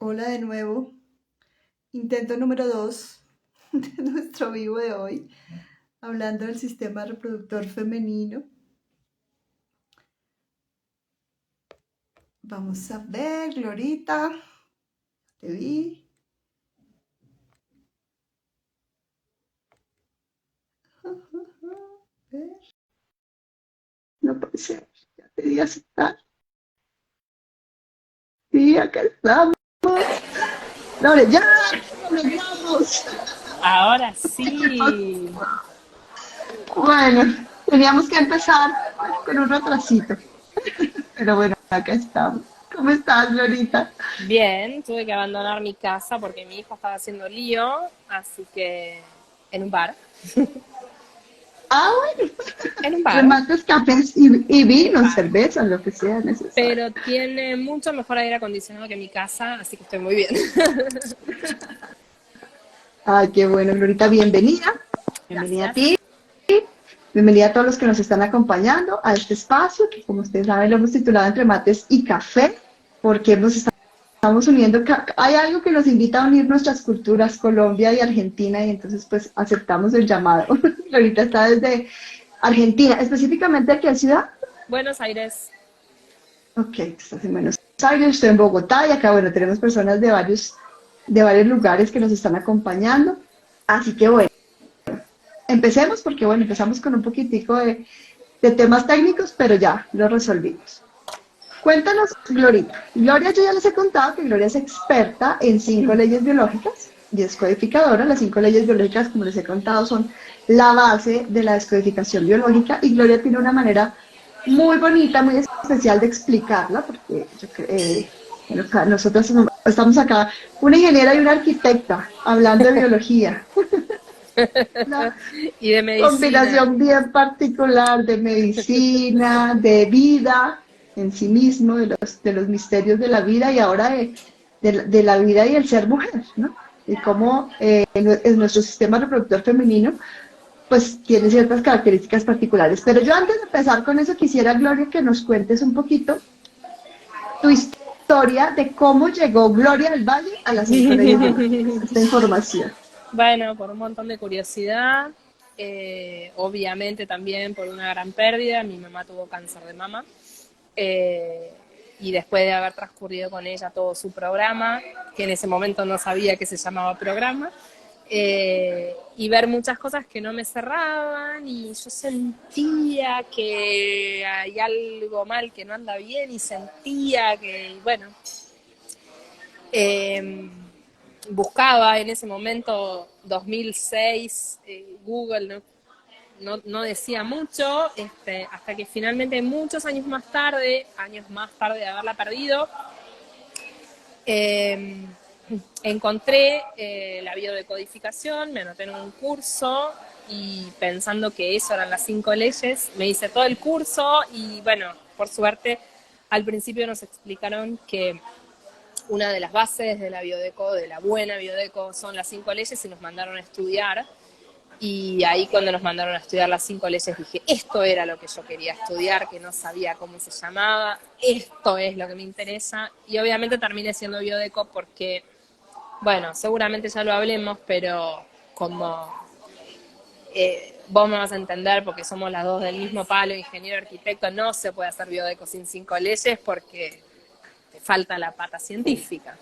Hola de nuevo. Intento número 2 de nuestro vivo de hoy, hablando del sistema reproductor femenino. Vamos a ver, Glorita, te vi. A ver. No puede ser, ya te di aceptar. Sí, acá estamos. Lore, ya, lo logramos. Ahora sí. Bueno, teníamos que empezar con un retrasito, pero bueno, acá estamos. ¿Cómo estás, Glorita? Bien, tuve que abandonar mi casa porque mi hijo estaba haciendo lío, así que en un bar. Ah, bueno. En un bar, Remates, cafés y en un vinos, bar. cerveza, lo que sea necesario. Pero tiene mucho mejor aire acondicionado que mi casa, así que estoy muy bien. Ay, qué bueno, Glorita, bienvenida. Bienvenida a Gracias. ti. Bienvenida a todos los que nos están acompañando a este espacio, que como ustedes saben lo hemos titulado Entre Mates y Café, porque estamos uniendo, hay algo que nos invita a unir nuestras culturas, Colombia y Argentina, y entonces pues aceptamos el llamado. Glorita está desde Argentina, específicamente aquí en Ciudad. Buenos Aires. Ok, estás en Buenos Aires, estoy en Bogotá y acá, bueno, tenemos personas de varios lugares que nos están acompañando. Así que bueno, empecemos porque bueno, empezamos con un poquitico de temas técnicos, pero ya lo resolvimos. Cuéntanos, Glorita. Gloria, yo ya les he contado que Gloria es experta en 5 leyes biológicas y es codificadora. Las 5 leyes biológicas, como les he contado, son la base de la descodificación biológica y Gloria tiene una manera muy bonita, muy especial de explicarla, porque bueno, nosotros estamos acá, una ingeniera y una arquitecta, hablando de biología. Una Y de medicina. combinación bien particular de medicina, de vida en sí mismo, de los misterios de la vida y ahora de la vida y el ser mujer, ¿no? Y cómo en nuestro sistema reproductor femenino pues tiene ciertas características particulares. Pero yo antes de empezar con eso quisiera, Gloria, que nos cuentes un poquito tu historia de cómo llegó Gloria del Valle a las 5 leyes biológicas, esta información. Bueno, por un montón de curiosidad, obviamente también por una gran pérdida. Mi mamá tuvo cáncer de mama. eh, y después de haber transcurrido con ella todo su programa, que en ese momento no sabía que se llamaba programa, y ver muchas cosas que no me cerraban y yo sentía que hay algo mal, que no anda bien y sentía que, bueno, eh, buscaba en ese momento 2006, Google no decía mucho, hasta que finalmente muchos años más tarde de haberla perdido, eh, encontré la biodecodificación, me anoté en un curso y pensando que eso eran las 5 leyes, me hice todo el curso y bueno, por suerte al principio nos explicaron que una de las bases de la biodeco, de la buena biodeco, son las 5 leyes y nos mandaron a estudiar. Y ahí cuando nos mandaron a estudiar las 5 leyes dije, esto era lo que yo quería estudiar, que no sabía cómo se llamaba, esto es lo que me interesa. Y obviamente terminé siendo biodeco porque, bueno, seguramente ya lo hablemos, pero como vos me vas a entender porque somos las dos del mismo palo, ingeniero arquitecto, no se puede hacer biodeco sin 5 leyes porque te falta la pata científica.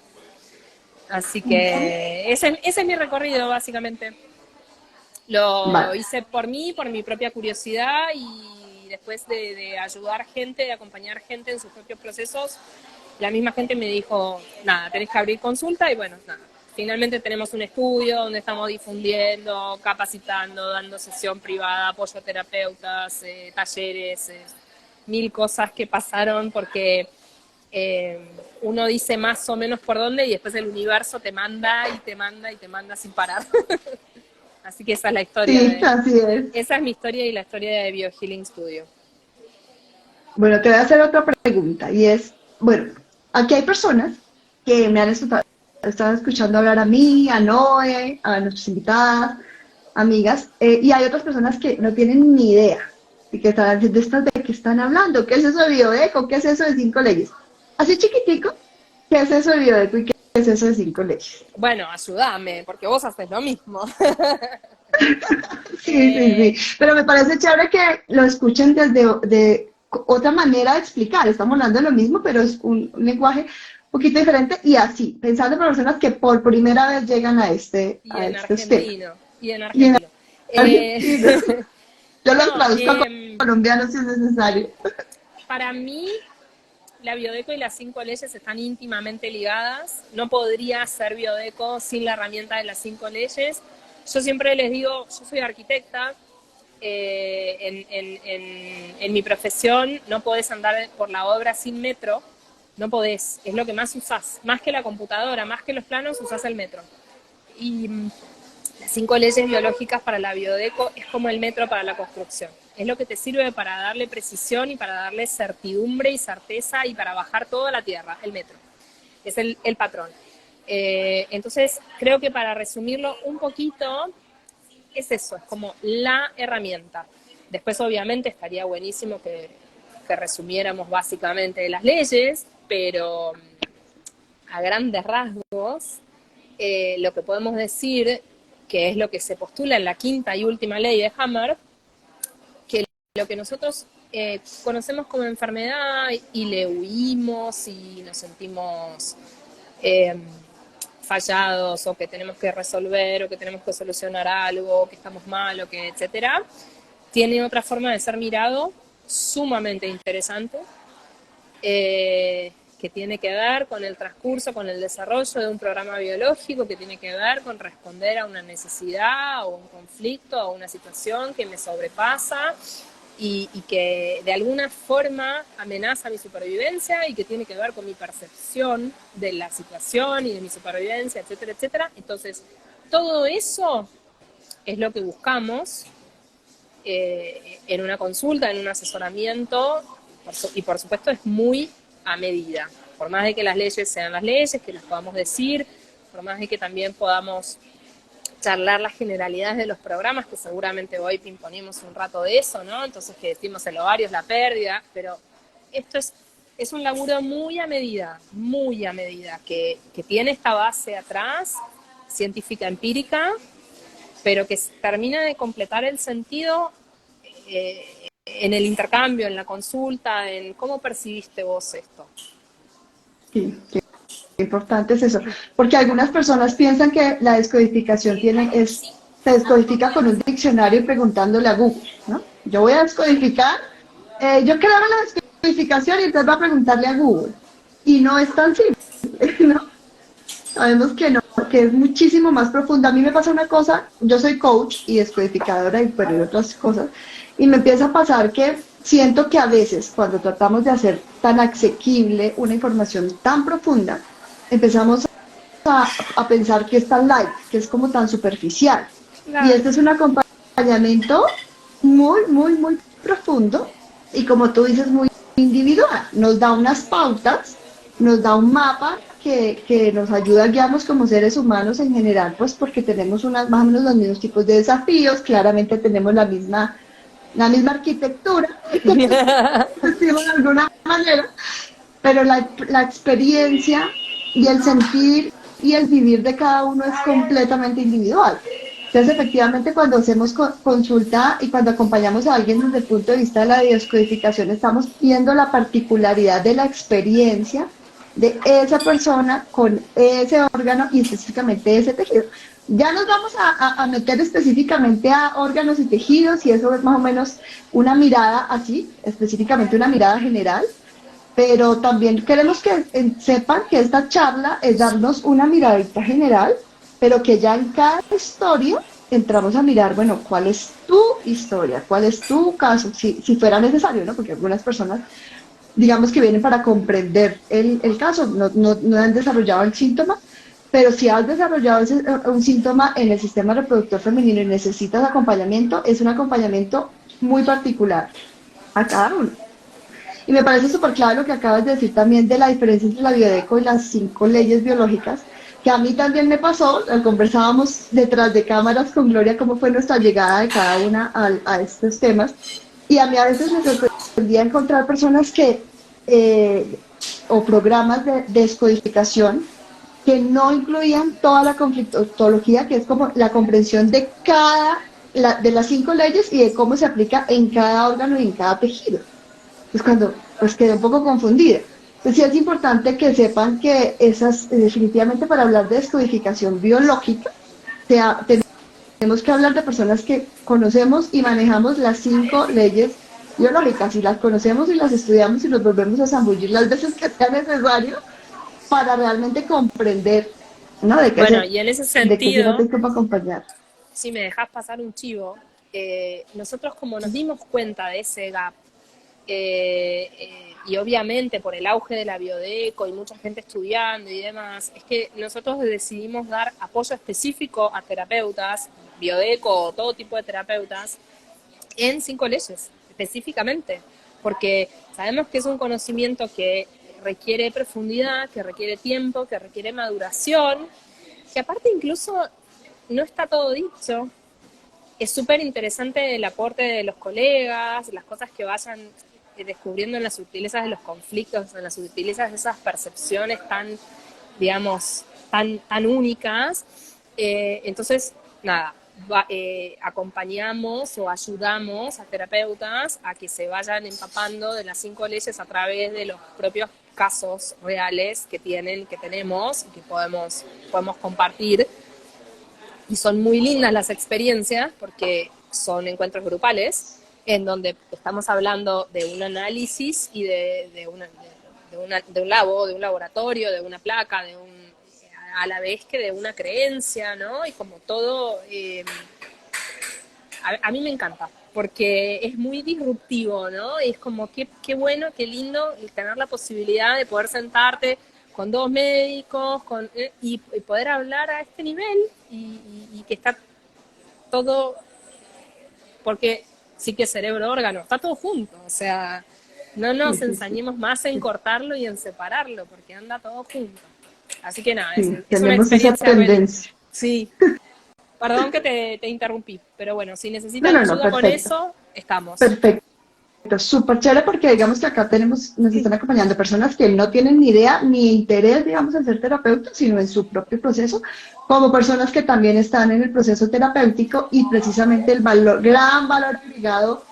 Así que ese es mi recorrido, básicamente. Lo Vale. hice por mí, por mi propia curiosidad y después de ayudar gente, de acompañar gente en sus propios procesos, la misma gente me dijo, nada, tenés que abrir consulta y bueno, nada. Finalmente tenemos un estudio donde estamos difundiendo, capacitando, dando sesión privada, apoyo a terapeutas, talleres, mil cosas que pasaron porque eh, uno dice más o menos por dónde y después el universo te manda y te manda y te manda sin parar. Así que esa es la historia Sí, de... así es. Esa es mi historia y la historia de BioHealing Studio. Bueno, te voy a hacer otra pregunta y es, bueno, aquí hay personas que me han estado escuchando hablar a mí, a Noé, a nuestras invitadas, amigas, y hay otras personas que no tienen ni idea y que están diciendo, ¿estas de qué están hablando? ¿Qué es eso de bioeco? ¿Qué es eso de 5 leyes? Así chiquitico, ¿qué es eso de bioeco? es eso de 5 leyes? Bueno, ayúdame, porque vos haces lo mismo. Sí, sí, sí. Pero me parece chévere que lo escuchen desde otra manera de explicar. Estamos hablando de lo mismo, pero es un lenguaje un poquito diferente y así, pensando en personas que por primera vez llegan Y a en estos temas. argentino, y en Y en argentino. Argentina, yo los No, traduzco a colombiano si es necesario. para mí la biodeco y las 5 leyes están íntimamente ligadas. No podría ser biodeco sin la herramienta de las 5 leyes. Yo siempre les digo, yo soy arquitecta, en mi profesión no podés andar por la obra sin metro, no podés, es lo que más usás, más que la computadora, más que los planos, usás el metro. Y las 5 leyes biológicas para la biodeco es como el metro para la construcción. Es lo que te sirve para darle precisión y para darle certidumbre y certeza y para bajar toda la tierra, el metro. Es el patrón. Entonces, creo que para resumirlo un poquito, es eso, es como la herramienta. Después, obviamente, estaría buenísimo que resumiéramos básicamente las leyes, pero a grandes rasgos, lo que podemos decir, que es lo que se postula en la 5ª y última ley de Hammer, que lo que nosotros conocemos como enfermedad y le huimos y nos sentimos fallados o que tenemos que resolver o que tenemos que solucionar algo, que estamos mal o que etcétera, tiene otra forma de ser mirado sumamente interesante, que tiene que ver con el transcurso, con el desarrollo de un programa biológico, que tiene que ver con responder a una necesidad o un conflicto o una situación que me sobrepasa y que de alguna forma amenaza mi supervivencia y que tiene que ver con mi percepción de la situación y de mi supervivencia, etcétera, etcétera. Entonces, todo eso es lo que buscamos en una consulta, en un asesoramiento, y por supuesto es muy a medida. Por más de que las leyes sean las leyes, que las podamos decir, por más de que también podamos charlar las generalidades de los programas, que seguramente hoy pimponimos un rato de eso, ¿no? Entonces que decimos el ovario es la pérdida, pero esto es un laburo muy a medida, que tiene esta base atrás, científica empírica, pero que termina de completar el sentido en el intercambio, en la consulta, en cómo percibiste vos esto. Sí, sí, importante es eso, porque algunas personas piensan que la descodificación se descodifica con un diccionario y preguntándole a Google, ¿no? Yo voy a descodificar, yo creo en la descodificación y entonces va a preguntarle a Google. Y no es tan simple, ¿no? Sabemos que no, que es muchísimo más profunda. A mí me pasa una cosa, yo soy coach y descodificadora y otras cosas, y me empieza a pasar que siento que a veces cuando tratamos de hacer tan asequible una información tan profunda, empezamos a pensar que es tan light, que es como tan superficial. Y Claro. este es un acompañamiento muy profundo y como tú dices, muy individual. Nos da unas pautas, nos da un mapa que nos ayuda a guiarnos como seres humanos en general, pues porque tenemos más o menos los mismos tipos de desafíos, claramente tenemos la misma arquitectura, decimos de alguna manera, pero la experiencia y el sentir y el vivir de cada uno es completamente individual. Entonces, efectivamente, cuando hacemos consulta y cuando acompañamos a alguien desde el punto de vista de la biodescodificación, estamos viendo la particularidad de la experiencia de esa persona con ese órgano y específicamente ese tejido. Ya nos vamos a meter específicamente a órganos y tejidos y eso es más o menos una mirada así, específicamente una mirada general, pero también queremos que sepan que esta charla es darnos una miradita general, pero que ya en cada historia entramos a mirar, bueno, cuál es tu historia, cuál es tu caso, si fuera necesario, ¿no? Porque algunas personas, digamos que vienen para comprender el caso, no han desarrollado el síntoma, pero si has desarrollado un síntoma en el sistema reproductor femenino y necesitas acompañamiento, es un acompañamiento muy particular a cada uno. Y me parece súper claro lo que acabas de decir también de la diferencia entre la biodeco y las 5 leyes biológicas, que a mí también me pasó, conversábamos detrás de cámaras con Gloria cómo fue nuestra llegada de cada una a estos temas, y a mí a veces me sorprendía encontrar personas que, o programas de descodificación que no incluían toda la conflictología, que es como la comprensión de de las 5 leyes y de cómo se aplica en cada órgano y en cada tejido. Es cuando pues quedé un poco confundida. Entonces sí es importante que sepan que esas, definitivamente para hablar de descodificación biológica, tenemos que hablar de personas que conocemos y manejamos las 5 leyes biológicas y las conocemos y las estudiamos y nos volvemos a zambullir las veces que sea necesario para realmente comprender, ¿no? Bueno, y en ese De qué sirve sentido, esto para acompañar. si me dejas pasar un chivo, nosotros como nos dimos cuenta de ese gap, y obviamente por el auge de la biodeco y mucha gente estudiando y demás, es que nosotros decidimos dar apoyo específico a terapeutas, biodeco o todo tipo de terapeutas, en 5 leyes, específicamente, porque sabemos que es un conocimiento que requiere profundidad, que requiere tiempo, que requiere maduración, que aparte incluso no está todo dicho. Es súper interesante el aporte de los colegas, las cosas que vayan descubriendo en las sutilezas de los conflictos, en las sutilezas de esas percepciones tan, digamos, tan únicas. Entonces, nada, acompañamos o ayudamos a terapeutas a que se vayan empapando de las 5 leyes a través de los propios casos reales que tenemos y que podemos compartir. Y son muy lindas las experiencias porque son encuentros grupales en donde estamos hablando de un análisis y de un labo, de un laboratorio, de una placa, a la vez que de una creencia, ¿no? Y como todo, a mí me encanta, porque es muy disruptivo, ¿no? Y es como, qué bueno, qué lindo tener la posibilidad de poder sentarte con 2 médicos y poder hablar a este nivel y que está todo, porque sí que cerebro, órgano, está todo junto, o sea, no Sí, nos sí, sí. ensañemos más en cortarlo y en separarlo, porque anda todo junto. Así que nada, Sí, es una tenemos esa experiencia buena. tendencia. Sí, perdón que te interrumpí, pero bueno, si No, necesitan no, no, ayuda con perfecto. eso, estamos. Perfecto. Súper chévere porque digamos que acá nos están acompañando personas que no tienen ni idea ni interés, digamos, en ser terapeutas, sino en su propio proceso, como personas que también están en el proceso terapéutico y precisamente el valor, gran valor agregado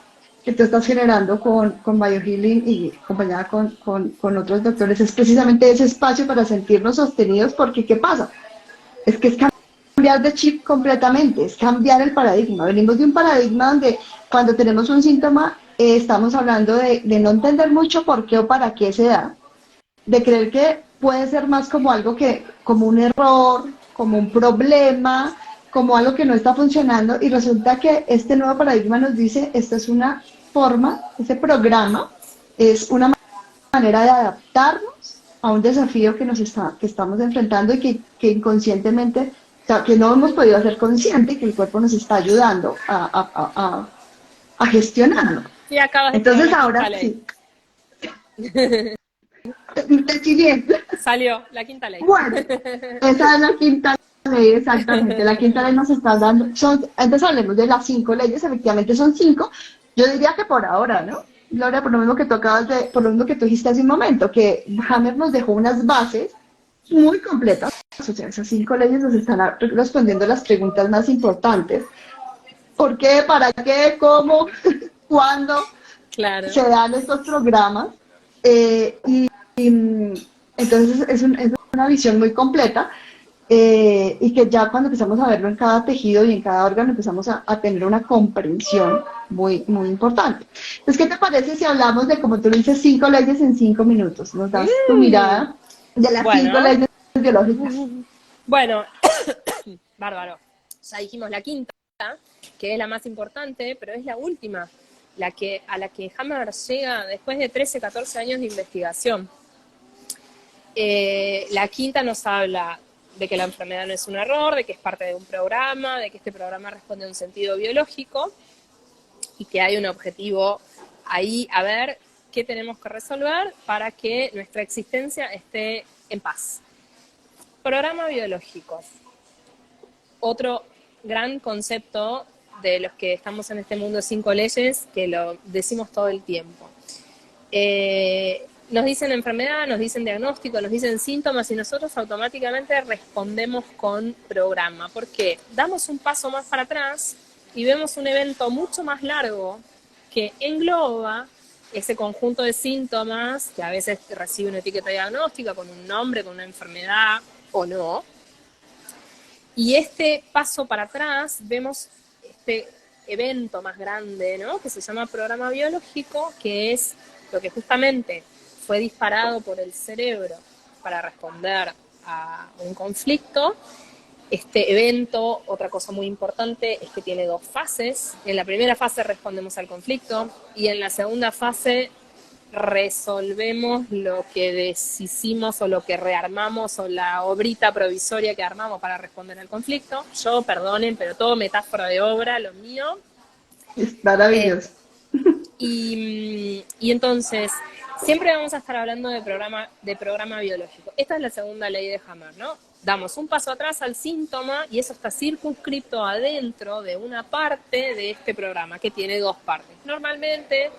que tú estás generando con BioHealing y acompañada con otros doctores es precisamente ese espacio para sentirnos sostenidos porque ¿qué pasa? Es que es cambiar de chip completamente, es cambiar el paradigma. Venimos de un paradigma donde cuando tenemos un síntoma estamos hablando de no entender mucho por qué o para qué se da, de creer que puede ser más como algo como un error, como un problema, como algo que no está funcionando y resulta que este nuevo paradigma nos dice, esta es una forma, ese programa es una manera de adaptarnos a un desafío que estamos enfrentando y que inconscientemente, o sea, que no hemos podido hacer consciente y que el cuerpo nos está ayudando a gestionarlo. Sí, acabas de tirar Entonces la quinta ahora ley. sí, siguiente. Salió la quinta ley. Bueno, esa es la quinta ley, exactamente. La quinta ley nos está dando, antes hablemos de las 5 leyes, efectivamente son 5. Yo diría que por ahora, ¿no? Gloria, por lo mismo que tú por lo mismo que tú dijiste hace un momento, que Hammer nos dejó unas bases muy completas. O sea, esas 5 leyes nos están respondiendo las preguntas más importantes. ¿Por qué? ¿Para qué? ¿Cómo? ¿Cuándo Claro. se dan estos programas? Entonces es una visión muy completa y que ya cuando empezamos a verlo en cada tejido y en cada órgano empezamos a tener una comprensión muy, muy importante. Entonces, ¿qué te parece si hablamos de, como tú lo dices, 5 leyes en 5 minutos? Nos das tu Mm, mirada de las cinco bueno, leyes biológicas. bueno, bárbaro. Ya dijimos la quinta, que es la más importante, pero es la última, a la que Hammer llega después de 13, 14 años de investigación. La quinta nos habla de que la enfermedad no es un error, de que es parte de un programa, de que este programa responde a un sentido biológico y que hay un objetivo ahí a ver qué tenemos que resolver para que nuestra existencia esté en paz. Programa biológico. Otro gran concepto de los que estamos en este mundo de 5 leyes, que lo decimos todo el tiempo. nos dicen enfermedad, nos dicen diagnóstico, nos dicen síntomas y nosotros automáticamente respondemos con programa. ¿Por qué? Damos un paso más para atrás y vemos un evento mucho más largo que engloba ese conjunto de síntomas que a veces recibe una etiqueta diagnóstica con un nombre, con una enfermedad o no. Y este paso para atrás vemos este evento más grande, ¿no? Que se llama programa biológico, que es lo que justamente fue disparado por el cerebro para responder a un conflicto. Este evento, otra cosa muy importante, es que tiene dos fases. En la primera fase respondemos al conflicto y en la segunda fase resolvemos lo que deshicimos o lo que rearmamos o la obrita provisoria que armamos para responder al conflicto. Yo, perdonen, pero todo metáfora de obra, lo mío. Es maravilloso. Y entonces, siempre vamos a estar hablando de programa biológico. Esta es la segunda ley de Hammer, ¿no? Damos un paso atrás al síntoma y eso está circunscripto adentro de una parte de este programa, que tiene dos partes. Normalmente,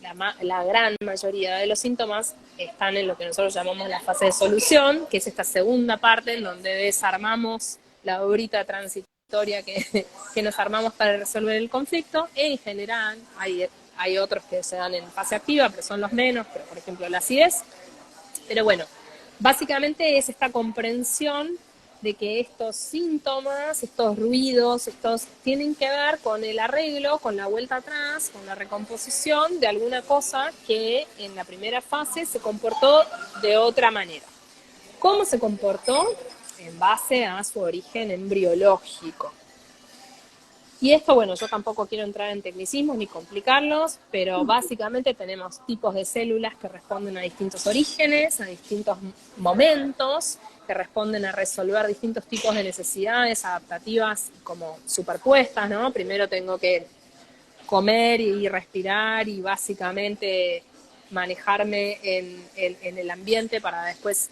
la gran mayoría de los síntomas están en lo que nosotros llamamos la fase de solución, que es esta segunda parte en donde desarmamos la obrita transitoria que nos armamos para resolver el conflicto. En general, hay otros que se dan en fase activa, pero son los menos, pero por ejemplo la acidez. Pero bueno, básicamente es esta comprensión de que estos síntomas, estos ruidos, estos tienen que ver con el arreglo, con la vuelta atrás, con la recomposición de alguna cosa que en la primera fase se comportó de otra manera. ¿Cómo se comportó? En base a su origen embriológico. Y esto, bueno, yo tampoco quiero entrar en tecnicismos ni complicarlos, pero básicamente tenemos tipos de células que responden a distintos orígenes, a distintos momentos, que responden a resolver distintos tipos de necesidades adaptativas como superpuestas, ¿no? Primero tengo que comer y respirar y básicamente manejarme en el ambiente para después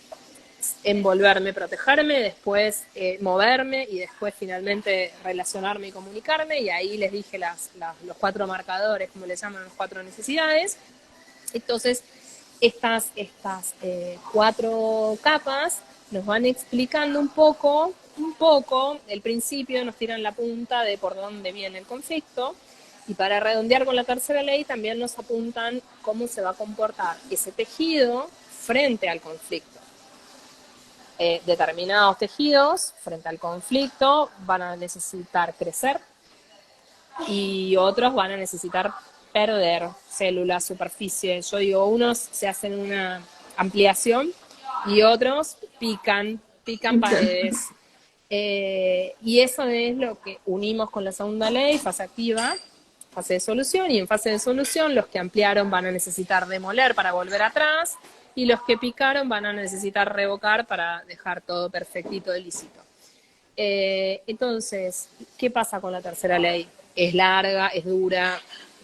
envolverme, protegerme, después moverme y después finalmente relacionarme y comunicarme. Y ahí les dije los 4 marcadores, como les llaman, las 4 necesidades. Entonces, estas 4 capas nos van explicando un poco, el principio, nos tiran la punta de por dónde viene el conflicto. Y para redondear con la tercera ley, también nos apuntan cómo se va a comportar ese tejido frente al conflicto. Determinados tejidos frente al conflicto van a necesitar crecer y otros van a necesitar perder células, superficies. Yo digo, unos se hacen una ampliación y otros pican paredes. Y eso es lo que unimos con la segunda ley, fase activa, fase de solución, y en fase de solución los que ampliaron van a necesitar demoler para volver atrás, y los que picaron van a necesitar revocar para dejar todo perfectito y lícito. Entonces, ¿qué pasa con la tercera ley? Es larga, es dura,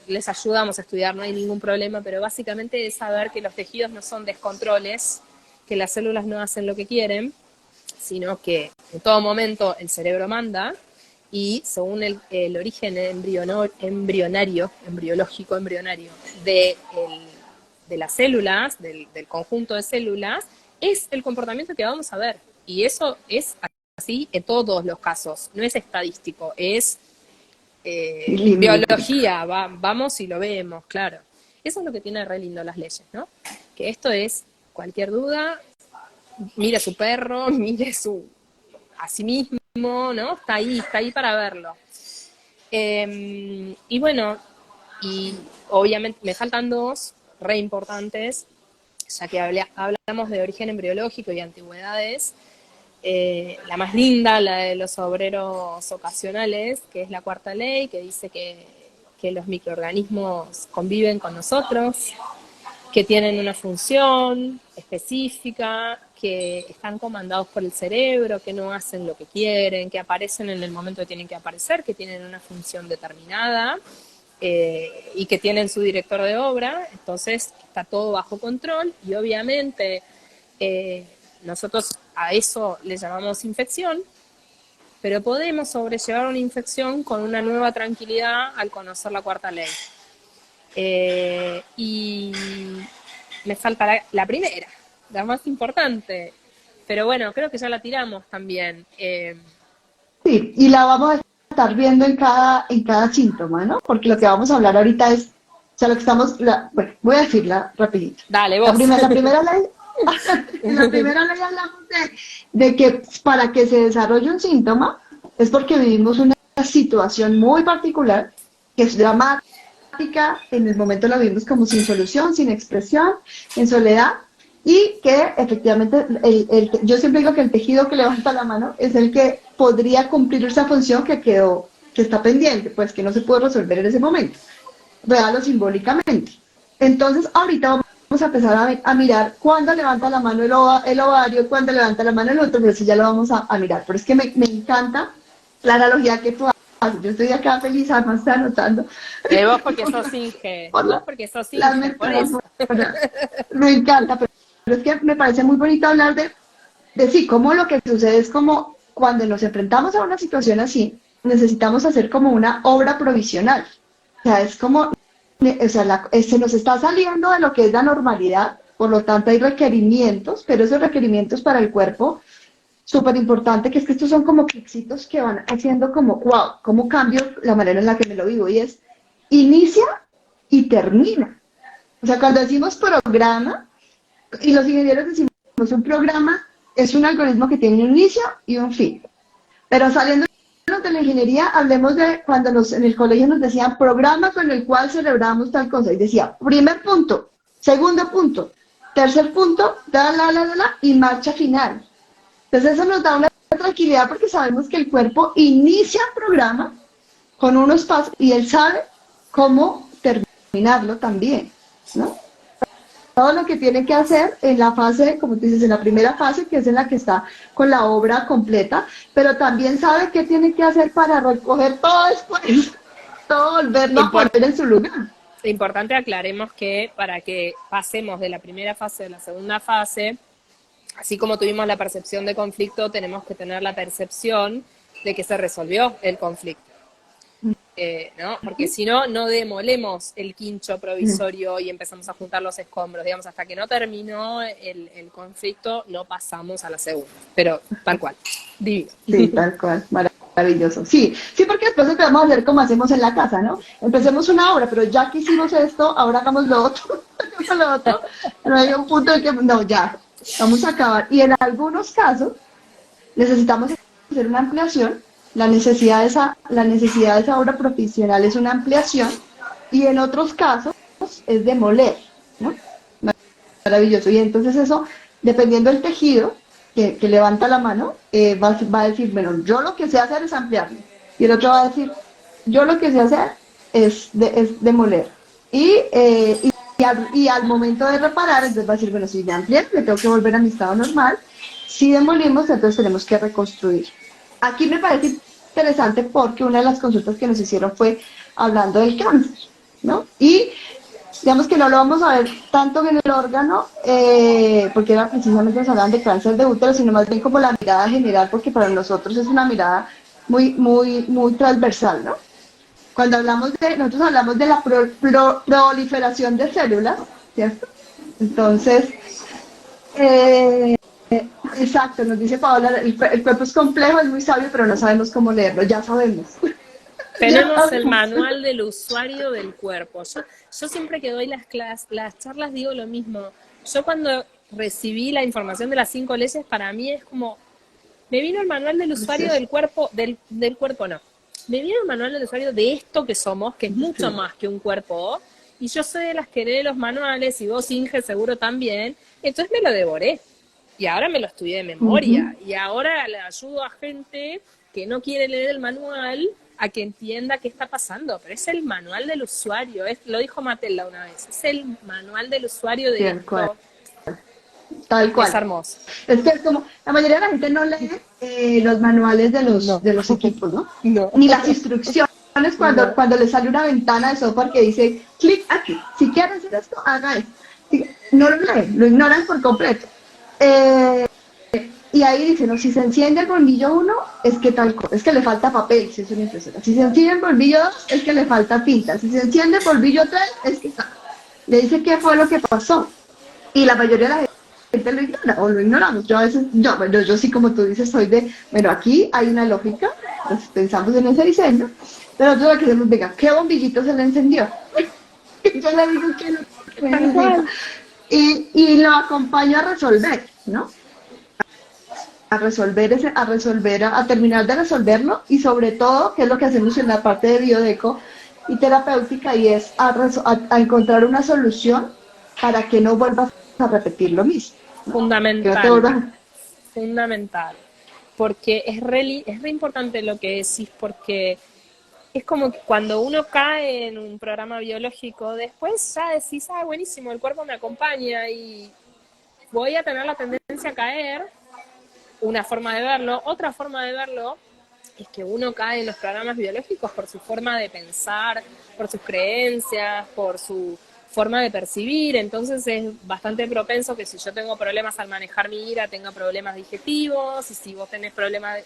les ayudamos a estudiar, no hay ningún problema, pero básicamente es saber que los tejidos no son descontroles, que las células no hacen lo que quieren, sino que en todo momento el cerebro manda, y según el origen embriológico de las células, del conjunto de células, es el comportamiento que vamos a ver. Y eso es así en todos los casos, no es estadístico, es biología, vamos y lo vemos, claro. Eso es lo que tiene re lindo las leyes, ¿no? Que esto es cualquier duda, mire a su perro, mire a sí mismo, ¿no? Está ahí para verlo. Y bueno, y obviamente me faltan 2 re importantes, ya que hablamos de origen embriológico y antigüedades. La más linda, la de los obreros ocasionales, que es la 4ª ley, que dice que los microorganismos conviven con nosotros, que tienen una función específica, que están comandados por el cerebro, que no hacen lo que quieren, que aparecen en el momento que tienen que aparecer, que tienen una función determinada, y que tienen su director de obra. Entonces está todo bajo control y obviamente nosotros a eso le llamamos infección, pero podemos sobrellevar una infección con una nueva tranquilidad al conocer la 4ª ley. Y me falta la primera, la más importante. Pero bueno, creo que ya la tiramos también. Sí, y la vamos a estar viendo en cada síntoma, ¿no? Porque lo que vamos a hablar ahorita es, o sea, lo que estamos, bueno, voy a decirla rapidito. Dale, La vos. primera, la primera ley, en la primera ley hablamos de que para que se desarrolle un síntoma es porque vivimos una situación muy particular, que es dramática, en el momento la vivimos como sin solución, sin expresión, en soledad, y que efectivamente yo siempre digo que el tejido que levanta la mano es el que podría cumplir esa función que quedó, que está pendiente, pues que no se puede resolver en ese momento, real o simbólicamente. Entonces ahorita vamos a empezar a mirar cuándo levanta la mano el ovario, cuándo levanta la mano el otro, pero eso ya lo vamos a mirar. Pero es que me encanta la analogía que tú haces. Yo estoy acá feliz, además estoy anotando. Vos porque sos Inge, Por vos porque sos las Inge, por eso. metáforas. Me encanta, pero es que me parece muy bonito hablar de sí, cómo lo que sucede es como cuando nos enfrentamos a una situación así, necesitamos hacer como una obra provisional. O sea, es como, o sea, se nos está saliendo de lo que es la normalidad, por lo tanto hay requerimientos, pero esos requerimientos para el cuerpo, súper importante, que es que estos son como clicitos que van haciendo como, wow, cómo cambio la manera en la que me lo vivo, y es, inicia y termina. O sea, cuando decimos programa, y los ingenieros decimos un programa es un algoritmo que tiene un inicio y un fin. Pero saliendo de la ingeniería, hablemos de cuando en el colegio nos decían programa con el cual celebramos tal cosa. Y decía, primer punto, segundo punto, tercer punto, y marcha final. Entonces eso nos da una tranquilidad porque sabemos que el cuerpo inicia el programa con unos pasos y él sabe cómo terminarlo también, ¿no? Todo lo que tiene que hacer en la fase, como tú dices, en la primera fase, que es en la que está con la obra completa, pero también sabe qué tiene que hacer para recoger todo después, todo volverlo a poner en su lugar. Importante aclaremos que para que pasemos de la primera fase a la segunda fase, así como tuvimos la percepción de conflicto, tenemos que tener la percepción de que se resolvió el conflicto. ¿No? Porque si no, no demolemos el quincho provisorio y empezamos a juntar los escombros. Digamos, hasta que no terminó el conflicto, no pasamos a la segunda. Pero tal cual, divino. Sí, tal cual, maravilloso. Sí, sí, porque después empezamos a hacer como hacemos en la casa, ¿no? Empecemos una obra, pero ya que hicimos esto, ahora hagamos lo otro, lo otro. No hay un punto en que, no, ya, vamos a acabar. Y en algunos casos necesitamos hacer una ampliación. La necesidad de esa obra profesional es una ampliación, y en otros casos es demoler, ¿no? Maravilloso. Y entonces eso, dependiendo del tejido que levanta la mano, va a decir, bueno, yo lo que sé hacer es ampliarlo. Y el otro va a decir, yo lo que sé hacer es demoler. Y al momento de reparar, entonces va a decir, bueno, si ya amplié, me tengo que volver a mi estado normal. Si demolimos, entonces tenemos que reconstruir. Aquí me parece interesante porque una de las consultas que nos hicieron fue hablando del cáncer, ¿no? Y digamos que no lo vamos a ver tanto en el órgano, porque era precisamente nos hablaban de cáncer de útero, sino más bien como la mirada general, porque para nosotros es una mirada muy, muy, muy transversal, ¿no? Cuando nosotros hablamos de la proliferación de células, ¿cierto? Entonces, exacto, nos dice Paola, el cuerpo es complejo, es muy sabio, pero no sabemos cómo leerlo, ya sabemos. Tenemos el manual del usuario del cuerpo. Yo siempre que doy las charlas digo lo mismo. Yo cuando recibí la información de las 5 leyes, para mí es como, me vino el manual del usuario del cuerpo, del cuerpo no. Me vino el manual del usuario de esto que somos, que es mucho más que un cuerpo, y yo soy de las que lee los manuales, y vos, Inge, seguro también, entonces me lo devoré. Y ahora me lo estudié de memoria, y ahora le ayudo a gente que no quiere leer el manual a que entienda qué está pasando, pero es el manual del usuario, lo dijo Matella una vez, es el manual del usuario de esto. Tal cual. Es hermoso. Es que es como, la mayoría de la gente no lee los manuales de los equipos, ¿no? Ni las instrucciones cuando le sale una ventana de software que dice, clic aquí, si quiere hacer esto, haga esto. No lo leen, lo ignoran por completo. Y ahí dice, no, si se enciende el bombillo 1, es que es que le falta papel, si es una impresora. Si se enciende el bombillo 2, es que le falta tinta. Si se enciende el bombillo 3, es que le dice qué fue lo que pasó. Y la mayoría de la gente lo ignora o lo ignoramos. Yo a veces, bueno, yo sí, como tú dices, soy de, bueno, aquí hay una lógica, pues pensamos en ese diseño, pero nosotros lo que decimos, venga, ¿qué bombillito se le encendió? Yo le digo que lo que Tal necesita. cual. Y lo acompaño a resolver, ¿no? A terminar de resolverlo y sobre todo, que es lo que hacemos en la parte de biodeco y terapéutica, y es a encontrar una solución para que no vuelvas a repetir lo mismo, ¿no? Que no te Fundamental, vuelvas. fundamental. Porque es re importante lo que decís, porque es como que cuando uno cae en un programa biológico, después ya decís, ah, buenísimo, el cuerpo me acompaña y voy a tener la tendencia a caer. Una forma de verlo. Otra forma de verlo es que uno cae en los programas biológicos por su forma de pensar, por sus creencias, por su forma de percibir. Entonces es bastante propenso que si yo tengo problemas al manejar mi ira, tenga problemas digestivos, y si vos tenés problemas,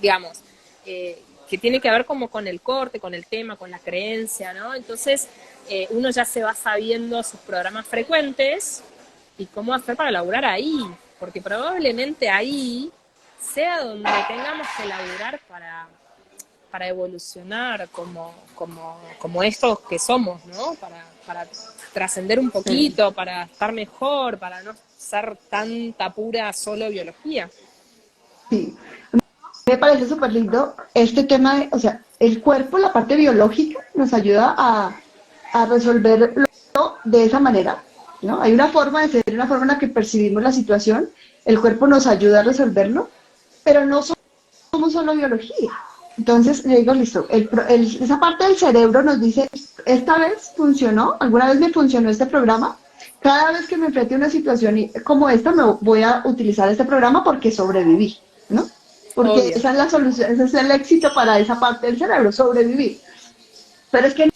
digamos, que tiene que ver como con el corte, con el tema, con la creencia, ¿no? Entonces uno ya se va sabiendo sus programas frecuentes y cómo hacer para laburar ahí, porque probablemente ahí sea donde tengamos que laburar para evolucionar como estos que somos, ¿no? Para trascender un Sí, poquito, para estar mejor, para no ser tanta pura solo biología. sí. Me parece súper lindo este tema o sea, el cuerpo, la parte biológica, nos ayuda a resolverlo de esa manera, ¿no? Hay una forma de ser, una forma en la que percibimos la situación, el cuerpo nos ayuda a resolverlo, pero no somos solo biología. Entonces, le digo, listo, esa parte del cerebro nos dice, esta vez funcionó, alguna vez me funcionó este programa, cada vez que me enfrente a una situación como esta, me voy a utilizar este programa porque sobreviví, ¿no? Porque Obvio. esa es la solución, ese es el éxito para esa parte del cerebro, sobrevivir. Pero es que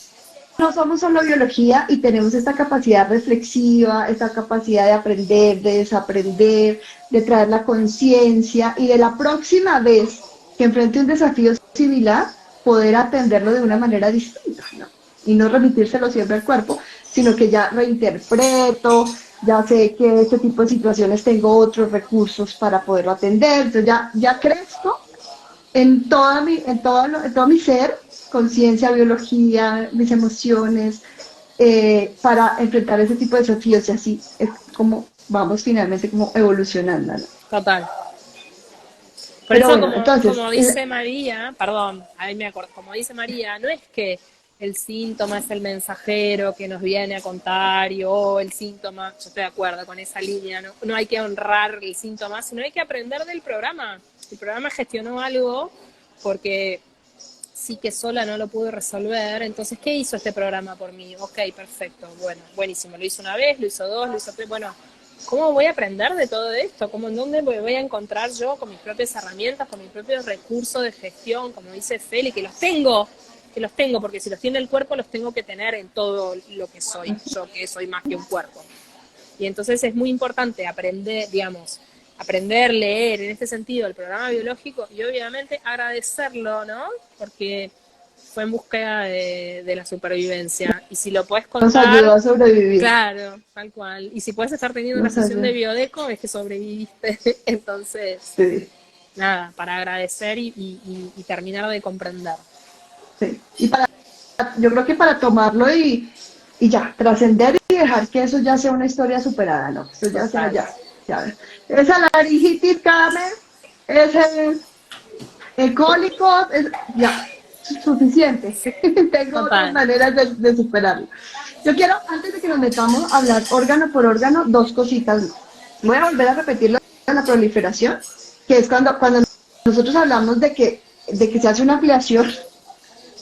no somos solo biología y tenemos esta capacidad reflexiva, esta capacidad de aprender, de desaprender, de traer la conciencia y de la próxima vez que enfrente un desafío similar, poder atenderlo de una manera distinta, ¿no? Y no remitírselo siempre al cuerpo, sino que ya reinterpreto, ya sé que este tipo de situaciones tengo otros recursos para poderlo atender, entonces ya crezco en todo mi ser, conciencia, biología, mis emociones, para enfrentar ese tipo de desafíos y así es como vamos finalmente como evolucionando, ¿no? Total. Por Pero eso, bueno, entonces, como dice María, perdón, ahí me acuerdo, como dice María, no es que el síntoma es el mensajero que nos viene a contar y oh, el síntoma, yo estoy de acuerdo con esa línea, no, no hay que honrar el síntoma, sino hay que aprender del programa. El programa gestionó algo porque sí que sola no lo pude resolver, entonces, ¿qué hizo este programa por mí? Ok, perfecto, bueno, buenísimo, lo hizo una vez, lo hizo dos, lo hizo tres, bueno, ¿cómo voy a aprender de todo esto? ¿Cómo, en dónde me voy a encontrar yo con mis propias herramientas, con mis propios recursos de gestión, como dice Feli, que los tengo, porque si los tiene el cuerpo, los tengo que tener en todo lo que soy, yo que soy más que un cuerpo. Y entonces es muy importante aprender, digamos, aprender, leer en este sentido el programa biológico y obviamente agradecerlo, ¿no? Porque fue en búsqueda de la supervivencia. Y si lo puedes nos ayudó contar, a sobrevivir, claro, tal cual. Y si puedes estar teniendo una nos sesión de ayudó, biodeco, es que sobreviviste. Entonces, sí, nada, para agradecer y terminar de comprender. sí. Y yo creo que para tomarlo y ya, trascender y dejar que eso ya sea una historia superada, ¿no? Eso ya sea Total, ya. Esa laringitis cada mes, ese el cólico, ya, suficiente. Tengo otras total. maneras de superarlo. Yo quiero, antes de que nos metamos a hablar órgano por órgano, dos cositas más. Voy a volver a repetirlo en la proliferación, que es cuando nosotros hablamos de que se hace una ampliación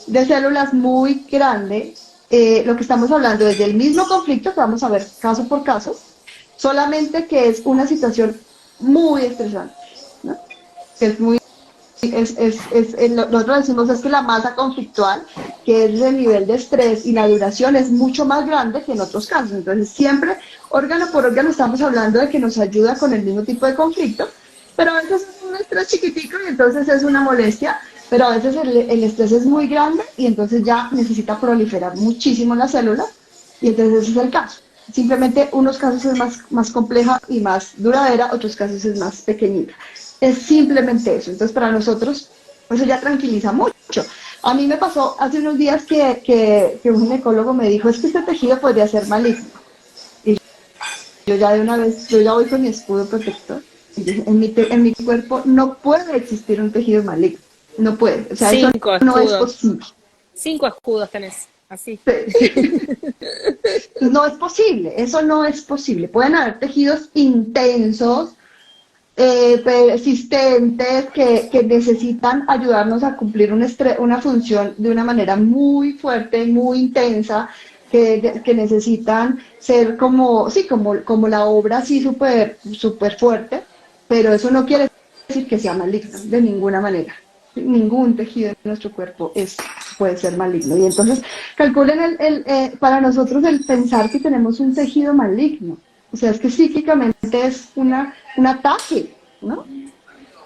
de células muy grande, lo que estamos hablando es del mismo conflicto que vamos a ver caso por caso, solamente que es una situación muy estresante, ¿no? Que es muy nosotros decimos es que la masa conflictual, que es el nivel de estrés y la duración es mucho más grande que en otros casos. Entonces, siempre, órgano por órgano, estamos hablando de que nos ayuda con el mismo tipo de conflicto. Pero a veces es un estrés chiquitico y entonces es una molestia, pero a veces el estrés es muy grande y entonces ya necesita proliferar muchísimo las células y entonces ese es el caso. Simplemente unos casos es más compleja y más duradera, otros casos es más pequeñita. Es simplemente eso. Entonces para nosotros eso ya tranquiliza mucho. A mí me pasó hace unos días que un ginecólogo me dijo, es que este tejido podría ser maligno. Y yo ya de una vez, yo ya voy con mi escudo protector. Y dije, en mi cuerpo no puede existir un tejido maligno. No puede. O sea, eso Cinco no es escudos. posible. 5 escudos tenés, así. No es posible. Eso no es posible. Pueden haber tejidos intensos, persistentes, que necesitan ayudarnos a cumplir una función de una manera muy fuerte, muy intensa, que necesitan ser como, sí, como la obra así súper fuerte, pero eso no quiere decir que sea maligno, de ninguna manera. Ningún tejido de nuestro cuerpo puede ser maligno. Y entonces, calculen para nosotros el pensar que tenemos un tejido maligno. O sea, es que psíquicamente es un ataque, ¿no?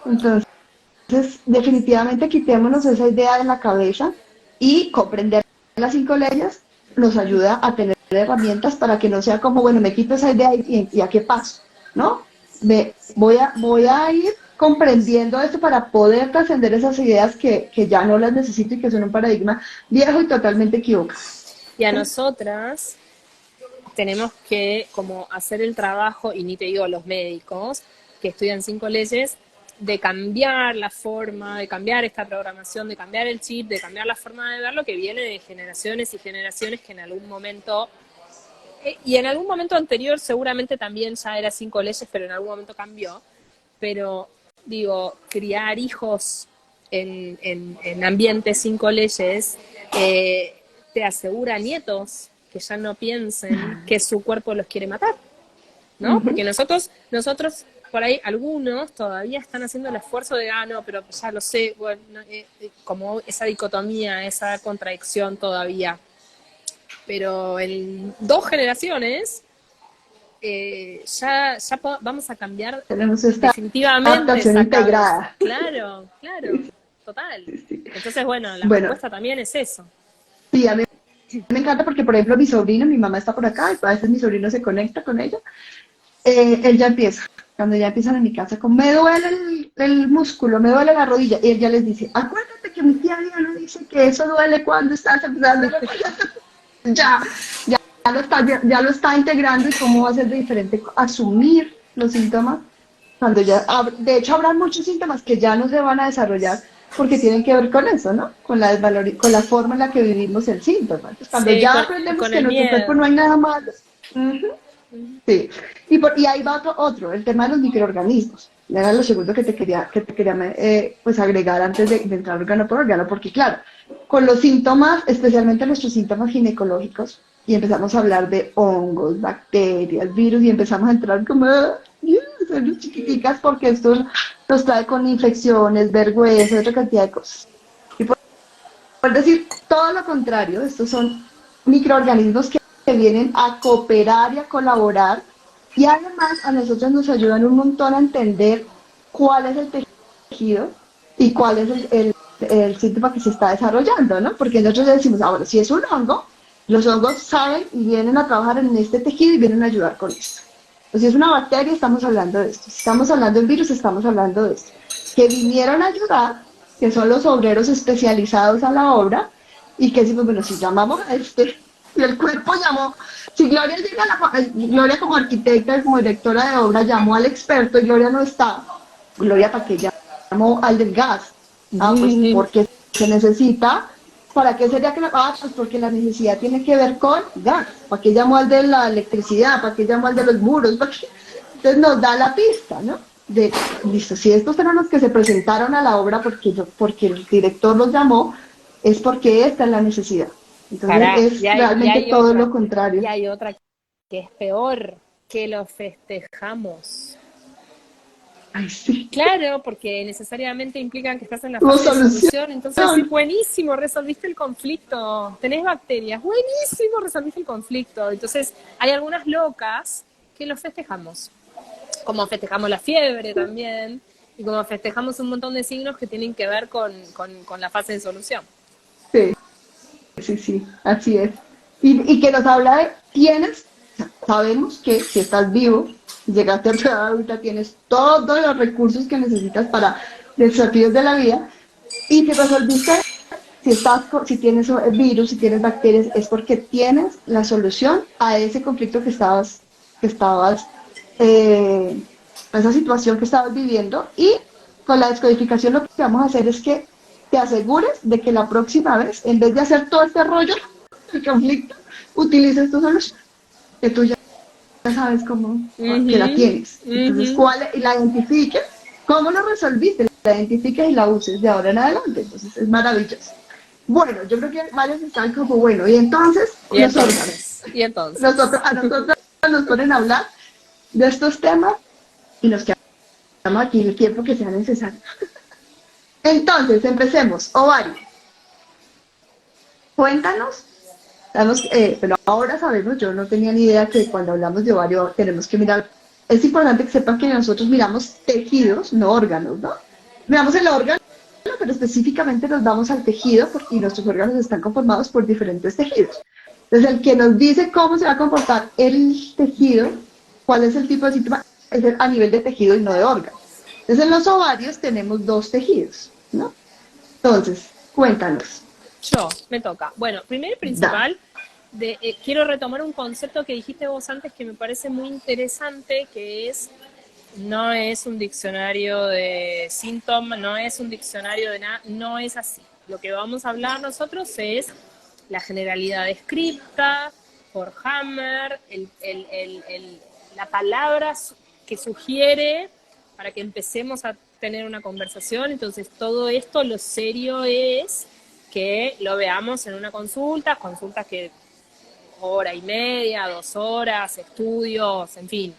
Entonces, definitivamente quitémonos esa idea de la cabeza y comprender las 5 leyes nos ayuda a tener herramientas para que no sea como, bueno, me quito esa idea y a qué paso, ¿no? Voy a ir comprendiendo esto para poder trascender esas ideas que ya no las necesito y que son un paradigma viejo y totalmente equivocado. Y a nosotras tenemos que como hacer el trabajo, y ni te digo los médicos que estudian 5 leyes, de cambiar la forma, de cambiar esta programación, de cambiar el chip, de cambiar la forma de ver lo que viene de generaciones y generaciones que en algún momento, y en algún momento anterior seguramente también ya era 5 leyes, pero en algún momento cambió. Pero digo, criar hijos en ambientes 5 leyes te asegura nietos que ya no piensen que su cuerpo los quiere matar, ¿no? Porque nosotros por ahí algunos todavía están haciendo el esfuerzo de, no, pero ya lo sé, bueno, como esa dicotomía, esa contradicción todavía. Pero en 2 generaciones vamos a cambiar Tenemos esta definitivamente adaptación esa cabeza. integrada. Claro, claro, total. Entonces, bueno, la Bueno, propuesta también es eso. sí, a mí me encanta porque, por ejemplo, mi sobrino, mi mamá está por acá y a veces mi sobrino se conecta con ella. Él ya empieza, cuando ya empiezan en mi casa, con me duele el músculo, me duele la rodilla, y él ya les dice, acuérdate que mi tía Diana dice que eso duele cuando estás empezando. ya, ya lo está integrando y cómo va a ser de diferente asumir los síntomas cuando ya, de hecho habrá muchos síntomas que ya no se van a desarrollar porque tienen que ver con eso, ¿no? Con la forma en la que vivimos el síntoma. Entonces, cuando Sí, ya y aprendemos con que en el nuestro cuerpo miedo. no hay nada malo, ujú, sí. Y ahí va otro, el tema de los microorganismos. Era lo segundo que te quería pues agregar antes de entrar órgano por órgano, porque claro, con los síntomas, especialmente nuestros síntomas ginecológicos, y empezamos a hablar de hongos, bacterias, virus, y empezamos a entrar como, son chiquiticas, porque esto nos trae con infecciones, vergüenza, otra cantidad de cosas. Y por decir todo lo contrario, estos son microorganismos que vienen a cooperar y a colaborar y además a nosotros nos ayudan un montón a entender cuál es el tejido y cuál es el síntoma que se está desarrollando, ¿no? Porque nosotros decimos, bueno, si es un hongo, los hongos saben y vienen a trabajar en este tejido y vienen a ayudar con esto. Pues si es una bacteria, estamos hablando de esto. Si estamos hablando de un virus, estamos hablando de esto. Que vinieron a ayudar, que son los obreros especializados a la obra, y que decimos, bueno, si llamamos a este, y el cuerpo llamó, si Gloria llega Gloria como arquitecta, como directora de obra, llamó al experto y Gloria no está, Gloria, ¿para qué llamó al del gas? Pues porque se necesita. ¿Para qué sería que pues porque la necesidad tiene que ver con gas. ¿Para qué llamó al de la electricidad? ¿Para qué llamó al de los muros? Entonces nos da la pista, ¿no? Listo, si estos eran los que se presentaron a la obra porque el director los llamó, es porque esta es la necesidad. Entonces Pará, es realmente todo lo y contrario. hay otra que es peor, que lo festejamos. Ay, sí, Claro, porque necesariamente implican que estás en la tuvo fase de solución. solución. Entonces, sí, buenísimo, resolviste el conflicto. Tenés bacterias, buenísimo, resolviste el conflicto. Entonces, hay algunas locas que lo festejamos. Como festejamos la fiebre también. y como festejamos un montón de signos que tienen que ver con la fase de solución. Sí, sí, sí, así es. Y que nos habla de, sabemos que si estás vivo, llegaste a tu edad adulta, tienes todos los recursos que necesitas para desafíos de la vida, y si resolviste, si tienes virus, si tienes bacterias, es porque tienes la solución a ese conflicto eh, a esa situación que estabas viviendo, y con la descodificación lo que vamos a hacer es que te asegures de que la próxima vez, en vez de hacer todo este rollo, el conflicto, utilices tu solución, que tú ya sabes que la Ujú, tienes. Entonces, ujú. y la identifiques, cómo lo resolviste, la identifiques y la uses de ahora en adelante. Entonces, es maravilloso. Bueno, yo creo que varios están como, bueno, y entonces Y los órganos. entonces. A nosotros nos ponen a hablar de estos temas y nos quedamos aquí el tiempo que sea necesario. Entonces, empecemos. Ovario, cuéntanos. Pero ahora sabemos, yo no tenía ni idea que cuando hablamos de ovario tenemos que mirar, es importante que sepan que nosotros miramos tejidos, no órganos, ¿no? Miramos el órgano, pero específicamente nos vamos al tejido y nuestros órganos están conformados por diferentes tejidos. Entonces, el que nos dice cómo se va a comportar el tejido, cuál es el tipo de síntoma, es a nivel de tejido y no de órgano. Entonces, en los ovarios tenemos dos tejidos, ¿no? Entonces, cuéntanos. Me toca. Bueno, primero y Da. principal, quiero retomar un concepto que dijiste vos antes que me parece muy interesante, que es, no es un diccionario de síntomas, no es un diccionario de nada, no es así. Lo que vamos a hablar nosotros es la generalidad descripta por Hammer, la palabra que sugiere para que empecemos a tener una conversación. Entonces, todo esto, lo serio es que lo veamos en una consulta, consultas que hora y media, 2 horas, estudios, en fin,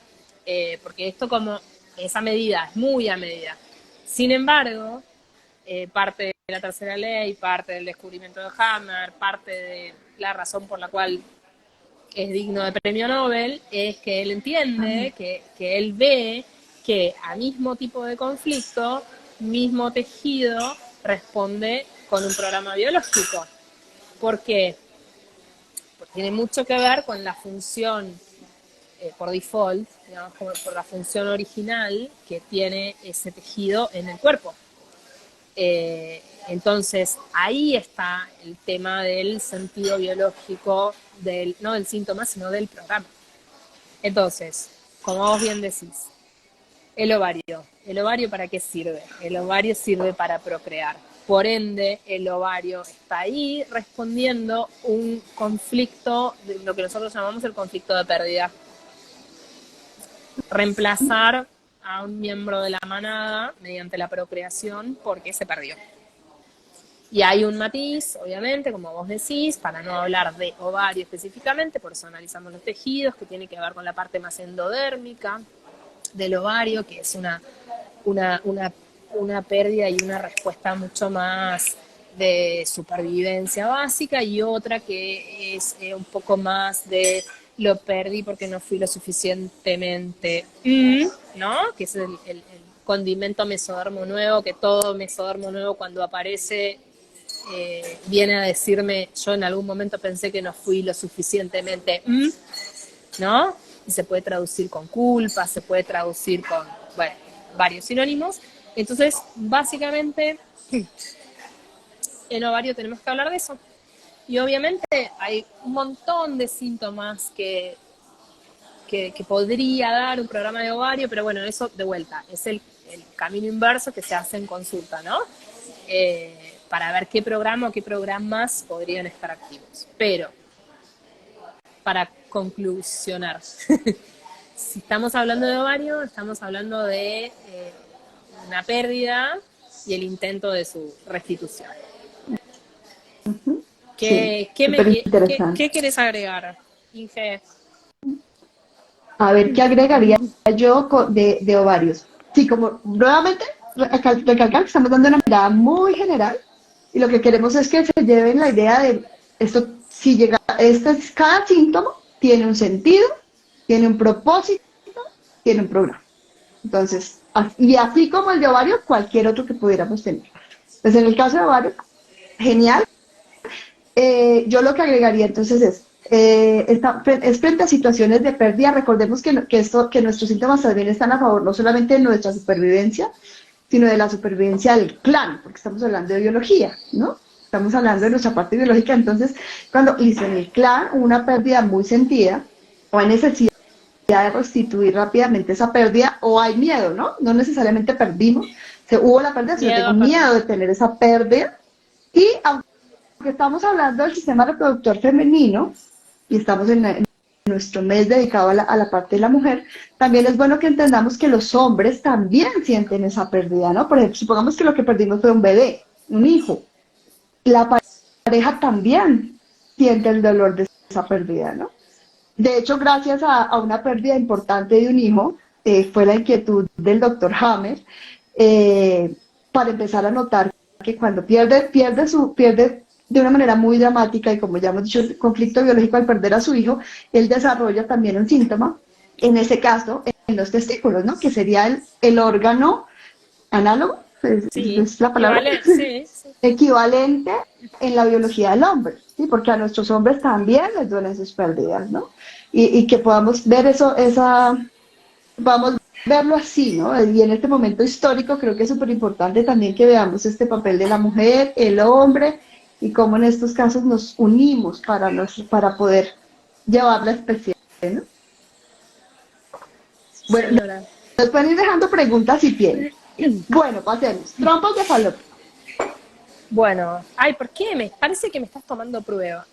porque esto como es a medida, es muy a medida. Sin embargo, parte de la tercera ley, parte del descubrimiento de Hammer, parte de la razón por la cual es digno de premio Nobel, es que él entiende, que él ve que a mismo tipo de conflicto, mismo tejido, responde con un programa biológico. ¿Por qué? Porque tiene mucho que ver con la función por default, digamos, por la función original que tiene ese tejido en el cuerpo. Entonces, ahí está el tema del sentido biológico, no del síntoma, sino del programa. Entonces, como vos bien decís, el ovario. ¿El ovario para qué sirve? El ovario sirve para procrear. Por ende, el ovario está ahí respondiendo un conflicto, de lo que nosotros llamamos el conflicto de pérdida. Reemplazar a un miembro de la manada mediante la procreación porque se perdió. Y hay un matiz, obviamente, como vos decís, para no hablar de ovario específicamente, por eso analizamos los tejidos, que tiene que ver con la parte más endodérmica del ovario, que es una pérdida y una respuesta mucho más de supervivencia básica, y otra que es un poco más de lo perdí porque no fui lo suficientemente, ¿no? Que es el condimento mesodermo nuevo, que todo mesodermo nuevo cuando aparece viene a decirme, yo en algún momento pensé que no fui lo suficientemente, ¿no? Y se puede traducir con culpa, se puede traducir con, bueno, varios sinónimos. Entonces, básicamente, en ovario tenemos que hablar de eso. Y obviamente hay un montón de síntomas que podría dar un programa de ovario, pero bueno, eso de vuelta, es el camino inverso que se hace en consulta, ¿no? Para ver qué programa o qué programas podrían estar activos. Pero, para conclusionar, si estamos hablando de ovario, estamos hablando de una pérdida y el intento de su restitución. Sí, ¿Qué, súper interesante. qué querés agregar, Inge? A ver, ¿qué agregaría yo de ovarios? Sí, como nuevamente recalcar que estamos dando una mirada muy general y lo que queremos es que se lleven la idea de esto, si llega, cada síntoma tiene un sentido, tiene un propósito, tiene un programa. Entonces, Y así como el de ovario, cualquier otro que pudiéramos tener. Pues en el caso de ovario, genial. Yo lo que agregaría entonces es frente a situaciones de pérdida. Recordemos que nuestros síntomas también están a favor no solamente de nuestra supervivencia, sino de la supervivencia del clan, porque estamos hablando de biología, ¿no? Estamos hablando de nuestra parte biológica. Entonces, cuando listo, en el clan hubo una pérdida muy sentida, o hay necesidad de restituir rápidamente esa pérdida, o hay miedo, ¿no? No necesariamente perdimos, hubo la pérdida, sino Miedo tengo a perder. miedo de tener esa pérdida. Y aunque estamos hablando del sistema reproductor femenino, y estamos en nuestro mes dedicado a la parte de la mujer, también es bueno que entendamos que los hombres también sienten esa pérdida, ¿no? Por ejemplo, supongamos que lo que perdimos fue un bebé, un hijo. La pareja también siente el dolor de esa pérdida, ¿no? De hecho, gracias a una pérdida importante de un hijo, fue la inquietud del doctor Hammer, eh, para empezar a notar que cuando pierde de una manera muy dramática, y como ya hemos dicho, el conflicto biológico al perder a su hijo, él desarrolla también un síntoma, en ese caso, en los testículos, ¿no? Que sería el órgano análogo, Sí, es la palabra, equivale, sí, sí. equivalente en la biología del hombre, ¿sí? Porque a nuestros hombres también les duelen sus pérdidas, ¿no? Y que podamos ver vamos verlo así, ¿no? Y en este momento histórico creo que es súper importante también que veamos este papel de la mujer, el hombre, y cómo en estos casos nos unimos para poder llevar la especie, ¿no? Sí, Bueno, señora. nos pueden ir dejando preguntas si tienen. Bueno, pasemos. Trompas de falopio. Bueno, ay, ¿por qué? Me parece que me estás tomando prueba.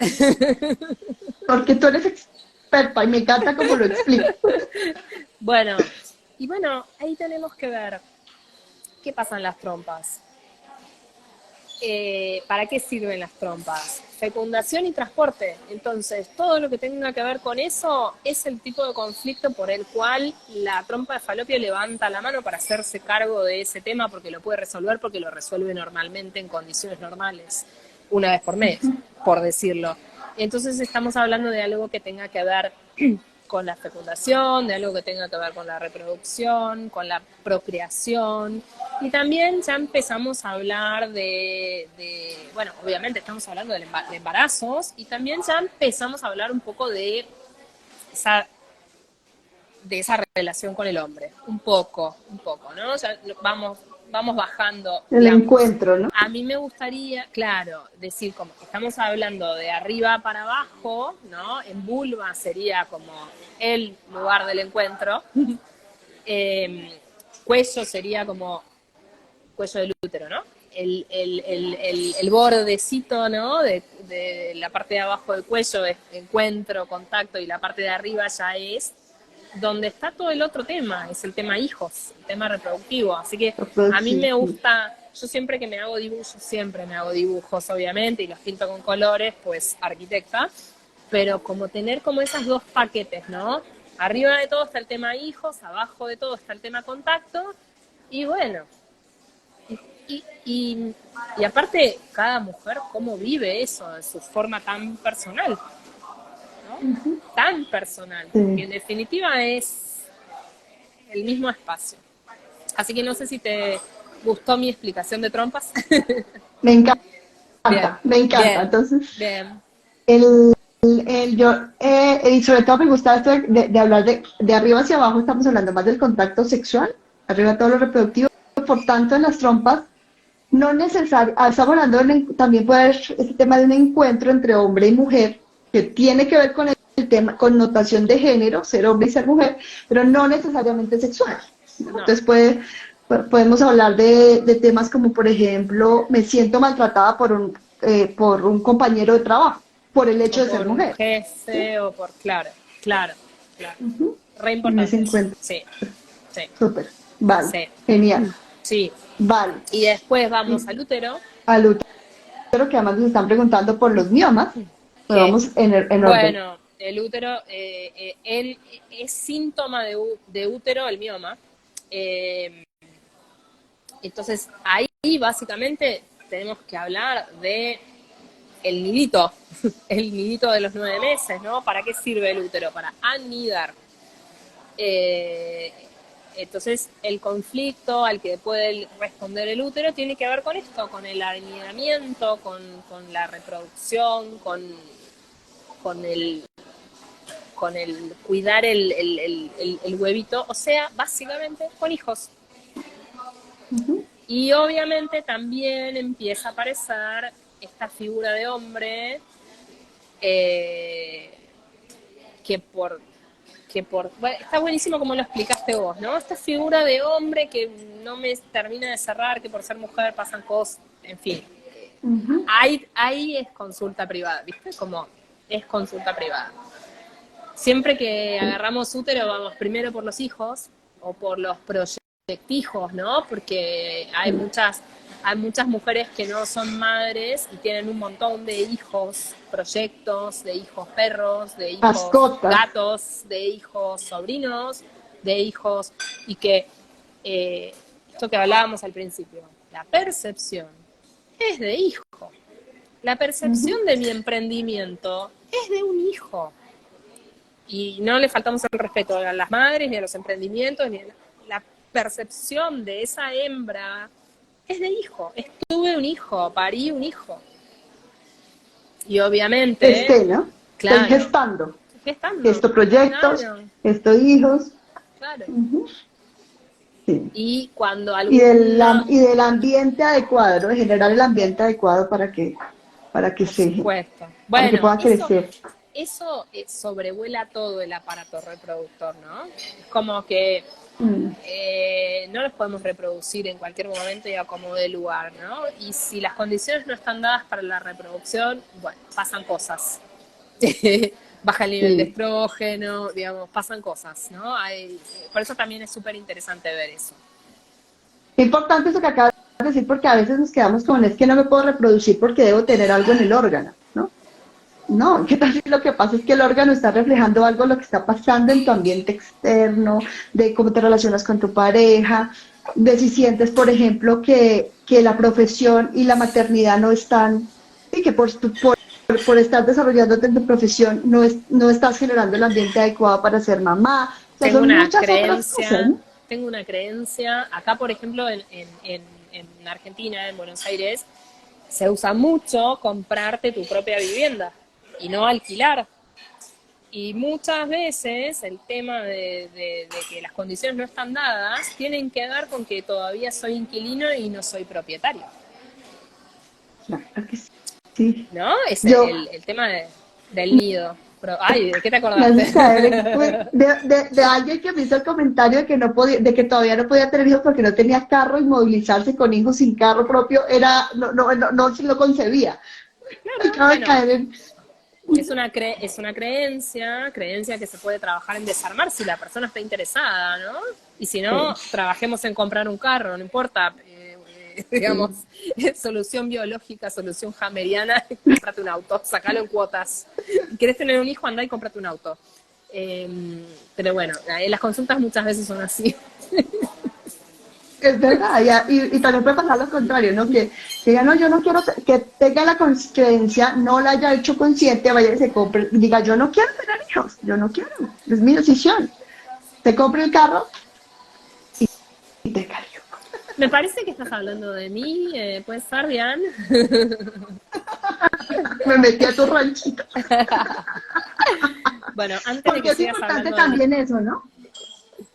Porque tú eres experta y me encanta cómo lo explicas. Bueno, y bueno, ahí tenemos que ver qué pasa en las trompas. ¿Para qué sirven las trompas? Fecundación y transporte. Entonces, todo lo que tenga que ver con eso es el tipo de conflicto por el cual la trompa de falopio levanta la mano para hacerse cargo de ese tema, porque lo puede resolver, porque lo resuelve normalmente en condiciones normales, una vez por mes, por decirlo. Entonces estamos hablando de algo que tenga que ver con la fecundación, de algo que tenga que ver con la reproducción, con la procreación. Y también ya empezamos a hablar bueno, obviamente estamos hablando de embarazos, y también ya empezamos a hablar un poco esa, de esa relación con el hombre. Un poco, ¿no? Ya vamos bajando, El digamos. encuentro, ¿no? A mí me gustaría, claro, decir como que estamos hablando de arriba para abajo, ¿no? En vulva sería como el lugar del encuentro. Cuello sería como cuello del útero, ¿no? El bordecito, ¿no? De la parte de abajo del cuello es encuentro, contacto, y la parte de arriba ya es donde está todo el otro tema, es el tema hijos, el tema reproductivo. Así que a mí Sí, me sí. gusta, yo siempre que me hago dibujos, siempre me hago dibujos, obviamente, y los pinto con colores, pues arquitecta, pero como tener como esas dos paquetes, ¿no? Arriba de todo está el tema hijos, abajo de todo está el tema contacto, y bueno, y aparte, cada mujer cómo vive eso de su forma tan personal, ¿no? Tan personal, que Sí. en definitiva es el mismo espacio. Así que no sé si te gustó mi explicación de trompas. Me Bien, encanta, me encanta. bien, Entonces, bien. el, y sobre todo me gusta esto de hablar de arriba hacia abajo, estamos hablando más del contacto sexual, arriba todo lo reproductivo, por tanto en las trompas, no necesario, estamos hablando también puede haber este tema de un encuentro entre hombre y mujer, que tiene que ver con el tema, connotación de género, ser hombre y ser mujer, pero no necesariamente sexual, ¿no? No, Entonces podemos hablar de temas como, por ejemplo, me siento maltratada por un compañero de trabajo, por el o hecho de ser por un mujer, ¿sí? jefe, o por, claro, claro, claro. Ujú. Re En ese importante eso. encuentro, Sí, sí, súper, vale, sí, genial, sí. vale. Y después vamos Y al útero, al útero, que además nos están preguntando por los miomas, pues que, vamos en orden. bueno, el útero es síntoma de útero el mioma. Eh, entonces, ahí básicamente tenemos que hablar de el nidito, el nidito de los 9 meses, ¿no? ¿Para qué sirve el útero? Para anidar. Eh, Entonces, el conflicto al que puede responder el útero tiene que ver con esto, con el alineamiento, con la reproducción, con el, con el cuidar el huevito, o sea, básicamente con hijos. Ujú. Y obviamente también empieza a aparecer esta figura de hombre eh, que por bueno, está buenísimo como lo explicaste vos, ¿no? Esta figura de hombre que no me termina de cerrar, que por ser mujer pasan cosas, en fin. Ujú. Ahí es consulta privada, ¿viste? Como es consulta privada. Siempre que agarramos útero vamos primero por los hijos o por los proyectijos, ¿no? Porque hay muchas mujeres que no son madres y tienen un montón de hijos proyectos, de hijos perros, de hijos Mascotas. gatos, de hijos sobrinos, de hijos, y que esto que hablábamos al principio, la percepción es de hijo. La Ujú. percepción de mi emprendimiento es de un hijo. Y no le faltamos el respeto a las madres, ni a los emprendimientos, ni a la percepción de esa hembra es de hijo. Tuve un hijo, parí un hijo. Y obviamente, ¿No? Estoy claro, gestando. gestando, Esto proyectos, claro, esto hijos. claro. Ujú. Sí. Y cuando alguna, Y del ambiente adecuado, ¿no? De generar el ambiente adecuado por supuesto, para que bueno, pueda crecer. eso sobrevuela todo el aparato reproductor, ¿no? Es como que Mm. no los podemos reproducir en cualquier momento y a como dé lugar, ¿no? Y si las condiciones no están dadas para la reproducción, bueno, pasan cosas. Baja el nivel de Sí. estrógeno, digamos, pasan cosas, ¿no? Por eso también es súper interesante ver eso. Qué importante eso que acabas de decir, porque a veces nos quedamos con es que no me puedo reproducir porque debo tener algo en el órgano, ¿no? No, ¿qué tal si lo que pasa es que el órgano está reflejando algo lo que está pasando en tu ambiente externo, de cómo te relacionas con tu pareja, de si sientes, por ejemplo, que la profesión y la maternidad no están, y que por estar desarrollándote en tu profesión no estás generando el ambiente adecuado para ser mamá. O sea, Tengo son una muchas otras cosas, creencia, ¿no? acá por ejemplo en Argentina, en Buenos Aires, se usa mucho comprarte tu propia vivienda y no alquilar. Y muchas veces el tema de que las condiciones no están dadas tienen que ver con que todavía soy inquilino y no soy propietario, Claro que sí. ¿no? Es Yo, el tema del nido. Ay, ¿de qué te me acordaste? haces caer de alguien que me hizo el comentario de que no podía, de que todavía no podía tener hijos porque no tenía carro y movilizarse con hijos sin carro propio era, no se lo concebía. Claro, Acabo de bueno, caer en, es una creencia que se puede trabajar en desarmar si la persona está interesada, ¿no? Y si no, sí, trabajemos en comprar un carro, no importa, digamos, sí. solución biológica, solución hammeriana, cómprate un auto, sacalo en cuotas. ¿Querés tener un hijo? Andá y cómprate un auto. Pero bueno, las consultas muchas veces son así. Es verdad, y también puede pasar lo contrario, ¿no? Que diga, no, yo no quiero, que tenga la creencia, no la haya hecho consciente, vaya y se compre, diga, yo no quiero tener hijos, yo no quiero, es mi decisión. Se compre el carro y tenga el hijo. Me parece que estás hablando de mí, ¿puede ser, Diane? Me metí a tu ranchito. Bueno, antes de Porque que es sigas importante hablando de mí, también eso, ¿no?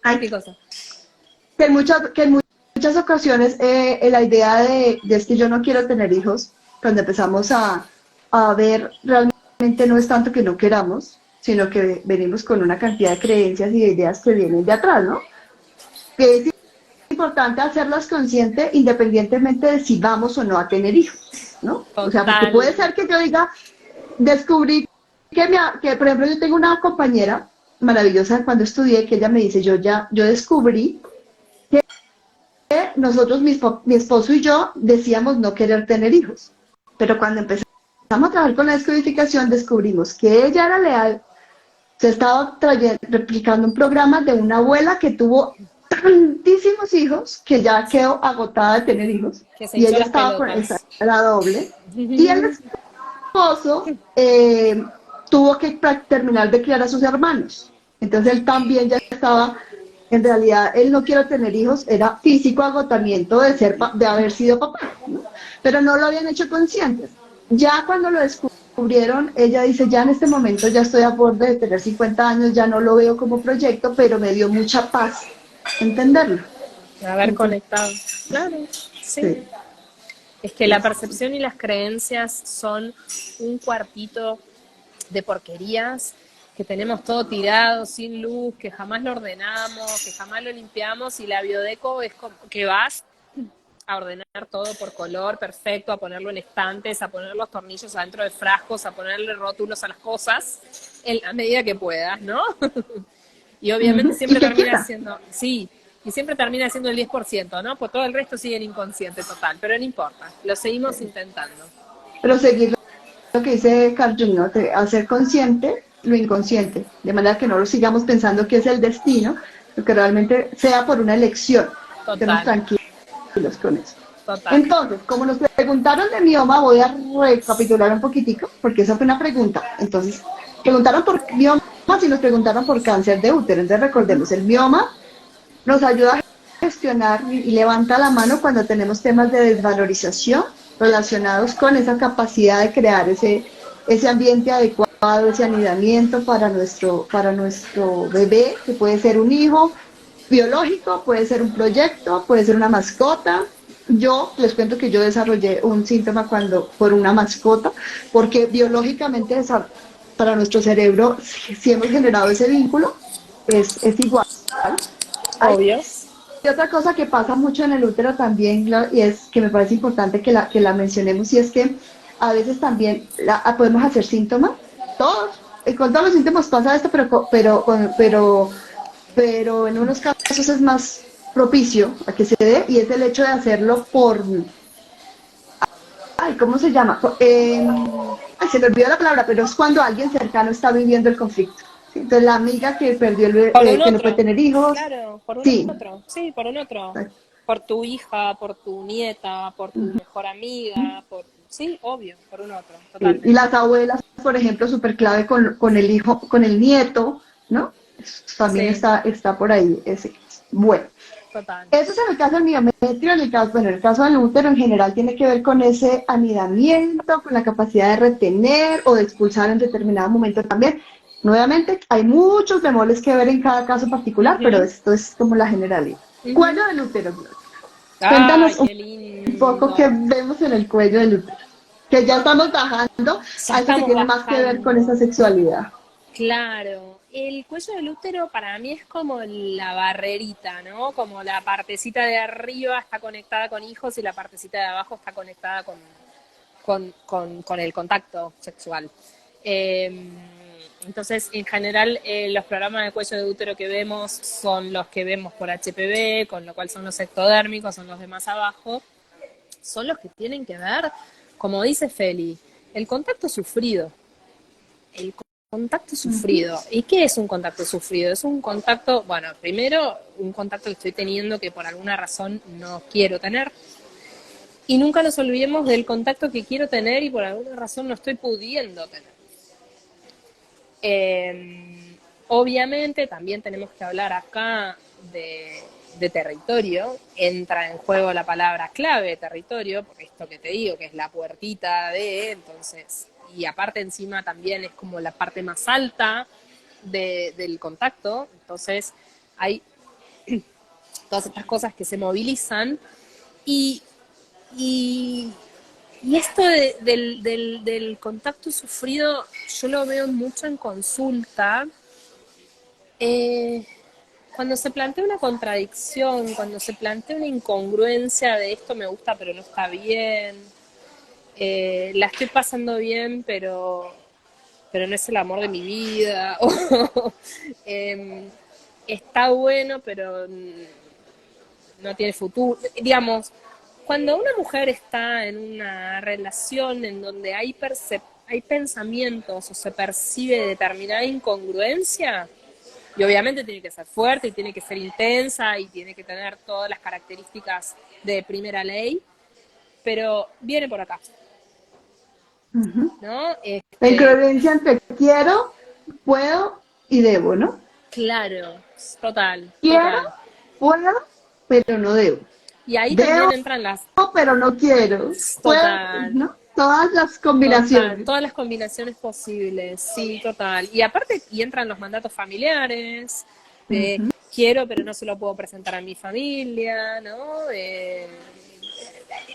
Hay ¿qué cosa? que en muchas ocasiones la idea de es que yo no quiero tener hijos, cuando empezamos a ver realmente no es tanto que no queramos, sino que venimos con una cantidad de creencias y de ideas que vienen de atrás, ¿no? Que es importante hacerlas conscientes independientemente de si vamos o no a tener hijos, ¿no? O sea, porque puede Total. ser que yo diga, descubrí que por ejemplo, yo tengo una compañera maravillosa cuando estudié que ella me dice, yo descubrí nosotros, mi esposo y yo, decíamos no querer tener hijos. Pero cuando empezamos a trabajar con la descodificación, descubrimos que ella era leal. Se estaba replicando un programa de una abuela que tuvo tantísimos hijos que ya quedó agotada de tener hijos. Que se Y hinchó ella las estaba con esa, pelotas. la doble. Y el esposo tuvo que terminar de criar a sus hermanos. Entonces él también ya estaba en realidad él no quiero tener hijos, era físico agotamiento de de haber sido papá, ¿no? Pero no lo habían hecho conscientes. Ya cuando lo descubrieron, ella dice, ya en este momento ya estoy a borde de tener 50 años, ya no lo veo como proyecto, pero me dio mucha paz entenderlo. Haber Entonces, conectado. Claro, sí. sí, Es que la sí, percepción y las creencias son un cuartito de porquerías que tenemos todo tirado, sin luz, que jamás lo ordenamos, que jamás lo limpiamos, y la biodeco es como que vas a ordenar todo por color perfecto, a ponerlo en estantes, a poner los tornillos adentro de frascos, a ponerle rótulos a las cosas, en la medida que puedas, ¿no? Y obviamente ujú. ¿Y siempre qué termina quita? siendo, sí, y siempre termina siendo el 10%, ¿no? Pues todo el resto sigue en inconsciente total, pero no importa, lo seguimos intentando. Pero seguir lo que dice Carl Jung, ¿no? Hacer consciente lo inconsciente, de manera que no lo sigamos pensando que es el destino, pero que realmente sea por una elección, estemos Total, tranquilos con eso. total. Entonces, como nos preguntaron de mioma, voy a recapitular un poquitico, porque esa fue una pregunta. Entonces, preguntaron por miomas y nos preguntaron por cáncer de útero. Entonces, recordemos, el mioma nos ayuda a gestionar y levanta la mano cuando tenemos temas de desvalorización relacionados con esa capacidad de crear ese ambiente adecuado, ese anidamiento para nuestro bebé, que puede ser un hijo biológico, puede ser un proyecto, puede ser una mascota. Yo les cuento que yo desarrollé un síntoma por una mascota, porque biológicamente para nuestro cerebro, si hemos generado ese vínculo, es igual. Hay Obvio. otra cosa que pasa mucho en el útero también, y es que me parece importante que la mencionemos, y es que a veces también podemos hacer síntomas, todos, con todos los síntomas pasa esto, pero en unos casos es más propicio a que se dé, y es el hecho de hacerlo ay, ¿cómo se llama? Ay, se me olvidó la palabra, pero es cuando alguien cercano está viviendo el conflicto. ¿Sí? Entonces, la amiga que perdió, Por un que no puede otro, tener hijos, claro, por un sí. otro, sí, por un otro. Por tu hija, por tu nieta, por tu mejor amiga, por... Sí, obvio, por un otro, Sí, y totalmente. las abuelas, por ejemplo, súper clave con el hijo, con el nieto, ¿no? También Sí, está por ahí ese. Bueno, total. eso es en el caso del miometrio, en el caso del útero en general tiene que ver con ese anidamiento, con la capacidad de retener o de expulsar en determinado momento también. Nuevamente, hay muchos bemoles que ver en cada caso particular, pero Ujú, esto es como la generalidad. ujú. Cuello del útero, Gloria. Ay, Cuéntanos qué un poco qué lindo. vemos en el cuello del útero, que ya estamos bajando Ya a eso que estamos tiene más que ver con esa bajando. sexualidad. Claro, el cuello del útero para mí es como la barrerita, ¿no? Como la partecita de arriba está conectada con hijos y la partecita de abajo está conectada con el contacto sexual. Eh, entonces, en general, los programas de cuello de útero que vemos son los que vemos por HPV, con lo cual son los ectodérmicos, son los de más abajo, son los que tienen que ver, como dice Feli, el contacto sufrido. El contacto Ujú. sufrido. ¿Y qué es un contacto sufrido? Es un contacto, bueno, primero, un contacto que estoy teniendo que por alguna razón no quiero tener. Y nunca nos olvidemos del contacto que quiero tener y por alguna razón no estoy pudiendo tener. Obviamente también tenemos que hablar acá de territorio. Entra en juego la palabra clave, territorio, porque esto que te digo, que es la puertita entonces, y aparte encima también es como la parte más alta del contacto, entonces hay todas estas cosas que se movilizan y, y, y esto del contacto sufrido yo lo veo mucho en consulta. Eh, Cuando se plantea una contradicción, cuando se plantea una incongruencia de esto me gusta pero no está bien, la estoy pasando bien pero no es el amor de mi vida, o está bueno pero no tiene futuro, digamos, cuando una mujer está en una relación en donde hay pensamientos o se percibe determinada incongruencia, y obviamente tiene que ser fuerte y tiene que ser intensa y tiene que tener todas las características de primera ley, pero viene por acá, Ujú. ¿no? La incongruencia entre quiero, puedo y debo, ¿no? Claro. Total, Quiero, total. puedo, pero no debo. Y ahí Debo, también entran las, pero no quiero. Puedo, total, ¿no? Todas las total, combinaciones. todas las combinaciones posibles, sí, total. Y aparte, y entran los mandatos familiares, de Ujú. quiero, pero no se lo puedo presentar a mi familia, ¿no?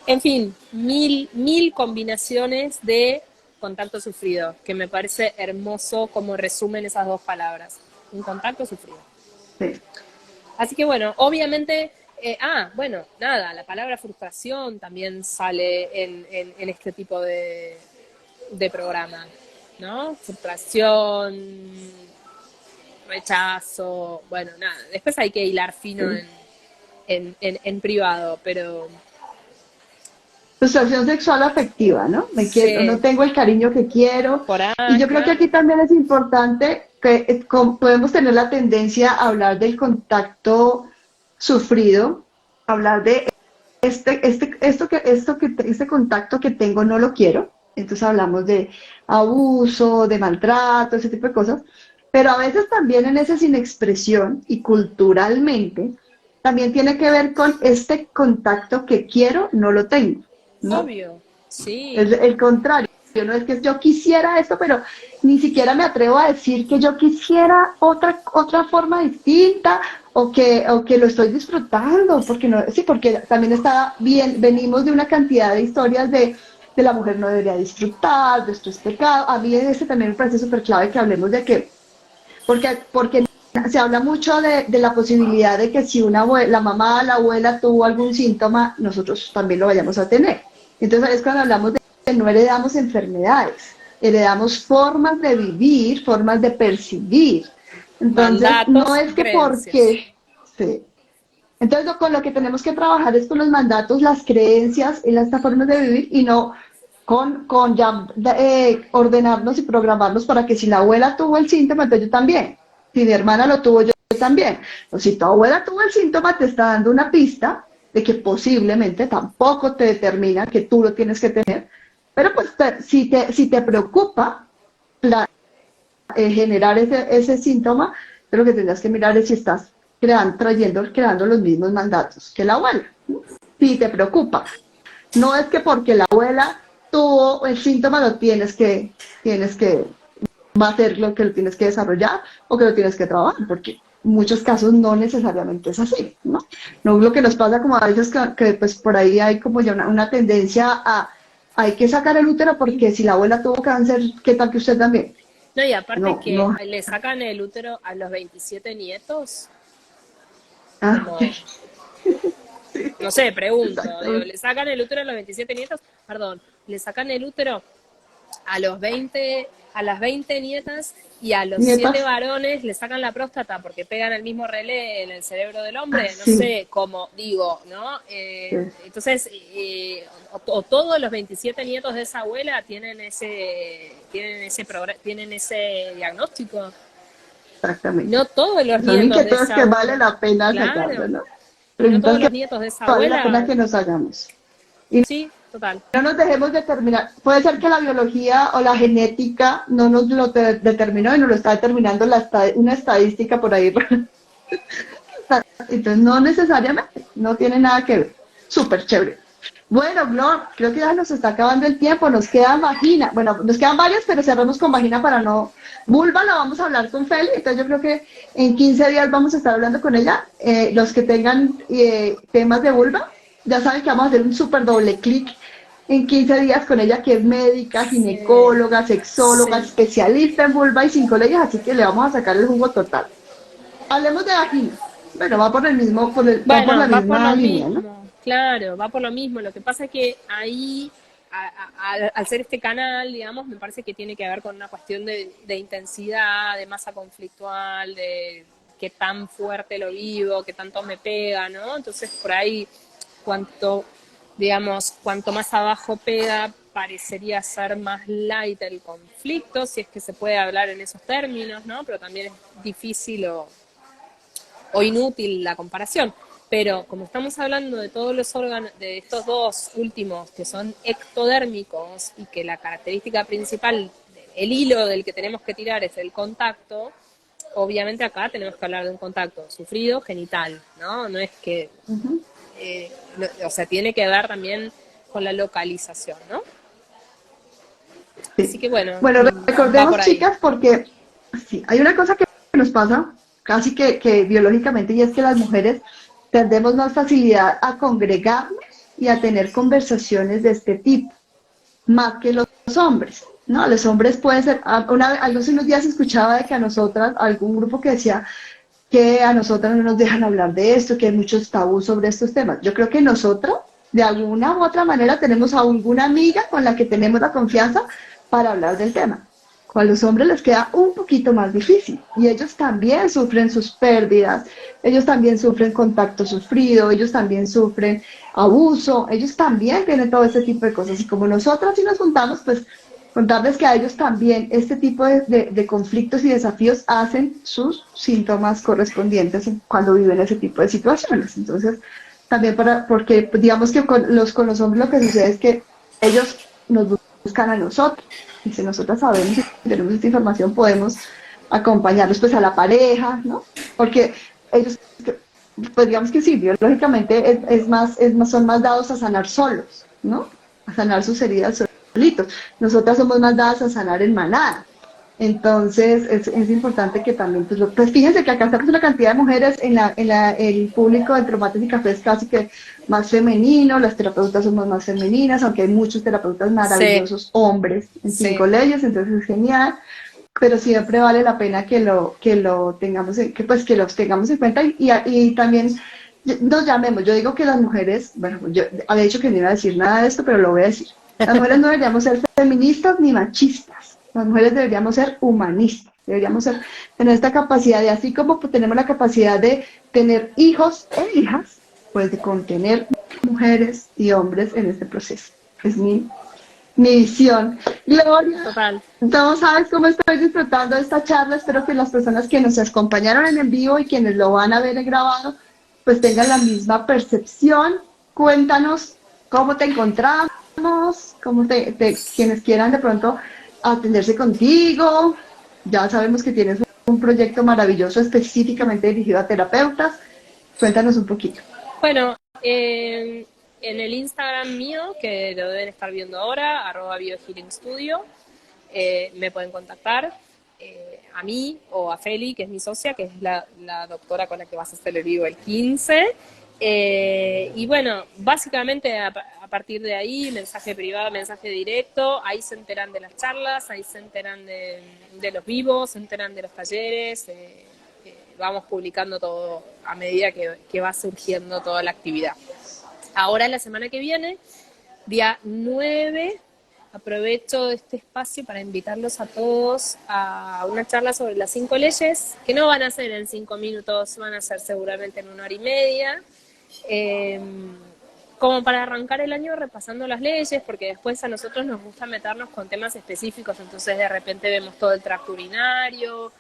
En fin, mil combinaciones de contacto sufrido, que me parece hermoso como resumen esas dos palabras. Un contacto sufrido. Sí. Así que bueno, obviamente, bueno, nada, la palabra frustración también sale en este tipo de programa, ¿no? Frustración, rechazo, bueno, nada. Después hay que hilar fino Sí. en privado, pero Frustración sexual afectiva, ¿no? Me quiero, no sí, tengo el cariño que quiero. por Y ahí, yo creo que aquí claro. también es importante que podemos tener la tendencia a hablar del contacto sufrido, hablar de este contacto que tengo no lo quiero. Entonces hablamos de abuso, de maltrato, ese tipo de cosas. Pero a veces también en esa sin expresión y culturalmente también tiene que ver con este contacto que quiero, no lo tengo, ¿no? Obvio, sí, Es el contrario, no es que yo quisiera esto, pero ni siquiera me atrevo a decir que yo quisiera otra forma distinta o que lo estoy disfrutando, porque no, sí, porque también está bien, venimos de una cantidad de historias de la mujer no debería disfrutar, de esto es pecado. A mí ese también me parece súper clave que hablemos de que porque se habla mucho de la posibilidad de que si la mamá, la abuela tuvo algún síntoma, nosotros también lo vayamos a tener. Entonces es cuando hablamos de que no heredamos enfermedades, heredamos formas de vivir, formas de percibir. Entonces, no mandatos es y que creencias. porque... Sí. Entonces, con lo que tenemos que trabajar es con los mandatos, las creencias y las formas de vivir y no con ya ordenarnos y programarnos para que si la abuela tuvo el síntoma, entonces yo también. Si mi hermana lo tuvo, yo también. O si tu abuela tuvo el síntoma, te está dando una pista de que posiblemente tampoco te determina que tú lo tienes que tener. Pero pues si te preocupa generar ese síntoma, lo que tendrás que mirar es si estás creando los mismos mandatos que la abuela. Si te preocupa. No es que porque la abuela tuvo el síntoma lo tienes que, va a ser lo que lo tienes que desarrollar o que lo tienes que trabajar, porque en muchos casos no necesariamente es así, ¿no? No lo que nos pasa como a veces que pues por ahí hay como ya una tendencia a hay que sacar el útero porque si la abuela tuvo cáncer, ¿qué tal que usted también? No, y aparte No, que no. le sacan el útero a los 27 nietos, Ah, ok. como, no sé, pregunto, digo, Exactamente. le sacan el útero a los 27 nietos, perdón, le sacan el útero a los 20, a las 20 nietas y a los 7 Nietas, varones le sacan la próstata porque pegan el mismo relé en el cerebro del hombre, no así. sé cómo digo, ¿no? Sí, Entonces, o todos los 27 nietos de esa abuela tienen ese diagnóstico. exactamente. No todos los Son nietos de inquietudes esa que vale abuela, la pena sacarlo, claro, ¿no? y no Preguntas todos que los nietos de esa vale la pena abuela, que nos hagamos. Y sí, total. no nos dejemos determinar. Puede ser que la biología o la genética no nos lo determinó y nos lo está determinando una estadística por ahí. Entonces, no necesariamente, no tiene nada que ver. Súper chévere. Bueno, Glor, creo que ya nos está acabando el tiempo, nos queda vagina. Bueno, nos quedan varias, pero cerramos con vagina para no. Vulva la vamos a hablar con Feli, entonces yo creo que en 15 días vamos a estar hablando con ella. Los que tengan temas de vulva, ya saben que vamos a hacer un súper doble clic en 15 días con ella, que es médica, Sí, ginecóloga, sexóloga, sí. especialista en vulva y sin colegios, así que le vamos a sacar el jugo total. Hablemos de vagina. Bueno, va por el mismo, va por Bueno, la va por misma lo línea, ¿no? mismo, claro, va por lo mismo. Lo que pasa es que ahí, al ser este canal, digamos, me parece que tiene que ver con una cuestión de intensidad, de masa conflictual, de qué tan fuerte lo vivo, qué tanto me pega, ¿no? Entonces, por ahí, cuanto, digamos, cuanto más abajo pega, parecería ser más light el conflicto, si es que se puede hablar en esos términos, ¿no? Pero también es difícil o inútil la comparación. Pero como estamos hablando de todos los órganos, de estos dos últimos que son ectodérmicos y que la característica principal, el hilo del que tenemos que tirar es el contacto, obviamente acá tenemos que hablar de un contacto sufrido genital, ¿no? No es que, o sea, tiene que ver también con la localización, ¿no? Así Sí. que bueno, Bueno, va recordemos, por ahí. chicas, porque sí, hay una cosa que nos pasa casi que biológicamente, y es que las mujeres tendemos más facilidad a congregarnos y a tener conversaciones de este tipo, más que los hombres. ¿No? Los hombres pueden ser, hace unos días escuchaba de que a nosotras, algún grupo que decía que a nosotras no nos dejan hablar de esto, que hay muchos tabús sobre estos temas. Yo creo que nosotros, de alguna u otra manera, tenemos a alguna amiga con la que tenemos la confianza para hablar del tema. Con los hombres les queda un poquito más difícil y ellos también sufren sus pérdidas, ellos también sufren contacto sufrido, ellos también sufren abuso, ellos también tienen todo ese tipo de cosas y como nosotras si nos juntamos, pues contarles que a ellos también este tipo de conflictos y desafíos hacen sus síntomas correspondientes cuando viven ese tipo de situaciones. Entonces, también porque pues, digamos que con los hombres lo que sucede es que ellos nos buscan a nosotros. Y si nosotras sabemos y tenemos esta información, podemos acompañarlos pues a la pareja, ¿no? Porque ellos, pues digamos que sí, biológicamente son más dados a sanar solos, ¿no? A sanar sus heridas solitos. Nosotras somos más dadas a sanar en manada. Entonces, es importante que también, pues fíjense que acá estamos una cantidad de mujeres el público de Tomates y Cafés casi que más femenino, las terapeutas somos más femeninas, aunque hay muchos terapeutas Sí, maravillosos hombres en sí. 5 leyes, entonces es genial, pero siempre vale la pena que lo tengamos, que los tengamos en cuenta y también nos llamemos. Yo digo que las mujeres, bueno, yo había dicho que no iba a decir nada de esto, pero lo voy a decir. Las mujeres no deberíamos ser feministas ni machistas. Las mujeres deberíamos ser humanistas. Deberíamos tener esta capacidad de, así como tenemos la capacidad de tener hijos e hijas, pues de contener mujeres y hombres en este proceso. Es mi visión. Gloria, Total. no sabes cómo estoy disfrutando de esta charla. Espero que las personas que nos acompañaron en vivo y quienes lo van a ver grabado, pues tengan la misma percepción. Cuéntanos cómo te encontramos, quienes quieran de pronto atenderse contigo. Ya sabemos que tienes un proyecto maravilloso específicamente dirigido a terapeutas. Cuéntanos un poquito. Bueno, en el Instagram mío, que lo deben estar viendo ahora, @biohealingstudio, me pueden contactar a mí o a Feli, que es mi socia, que es la doctora con la que vas a hacer el vivo el 15. Y bueno, básicamente a partir de ahí, mensaje privado, mensaje directo, ahí se enteran de las charlas, ahí se enteran de los vivos, se enteran de los talleres, vamos publicando todo a medida que va surgiendo toda la actividad. Ahora la semana que viene, día 9, aprovecho este espacio para invitarlos a todos a una charla sobre las 5 leyes, que no van a ser en 5 minutos, van a ser seguramente en 1 hora y media, como para arrancar el año repasando las leyes, porque después a nosotros nos gusta meternos con temas específicos, entonces de repente vemos todo el tracto urinario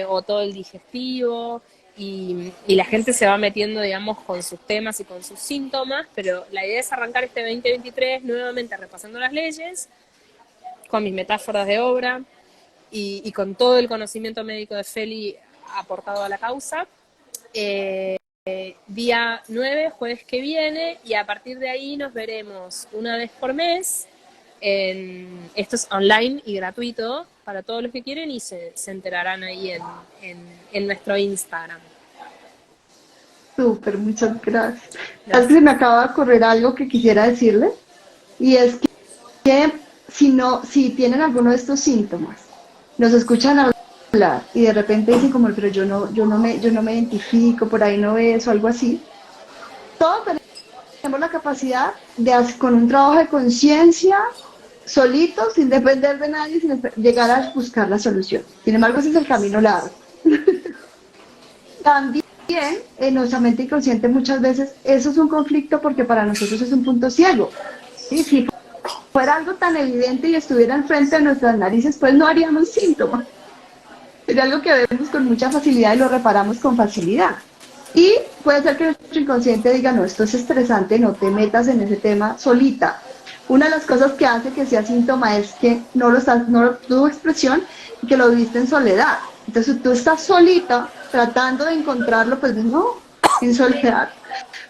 o todo el digestivo, y la gente se va metiendo, digamos, con sus temas y con sus síntomas, pero la idea es arrancar este 2023 nuevamente repasando las leyes, con mis metáforas de obra y con todo el conocimiento médico de Feli aportado a la causa. Día 9, jueves que viene, y a partir de ahí nos veremos una vez por mes. Esto es online y gratuito para todos los que quieren y se enterarán ahí en nuestro Instagram. Súper, muchas gracias. Sabes que se Gracias. me acaba de ocurrir algo que quisiera decirle, y es que si tienen alguno de estos síntomas, nos escuchan hablar y de repente dicen como, pero yo no me identifico, por ahí no es o algo así, todos tenemos la capacidad de con un trabajo de conciencia, solitos, sin depender de nadie, sin llegar a buscar la solución. Sin embargo, ese es el camino largo. También en nuestra mente inconsciente muchas veces eso es un conflicto porque para nosotros es un punto ciego. ¿Sí? Si fuera algo tan evidente y estuviera enfrente de nuestras narices, pues no haríamos síntomas. Sería algo que vemos con mucha facilidad y lo reparamos con facilidad. Y puede ser que nuestro inconsciente diga, no, esto es estresante, no te metas en ese tema solita. Una de las cosas que hace que sea síntoma es que no tuvo expresión y que lo viviste en soledad. Entonces tú estás solita tratando de encontrarlo, pues no, en soledad.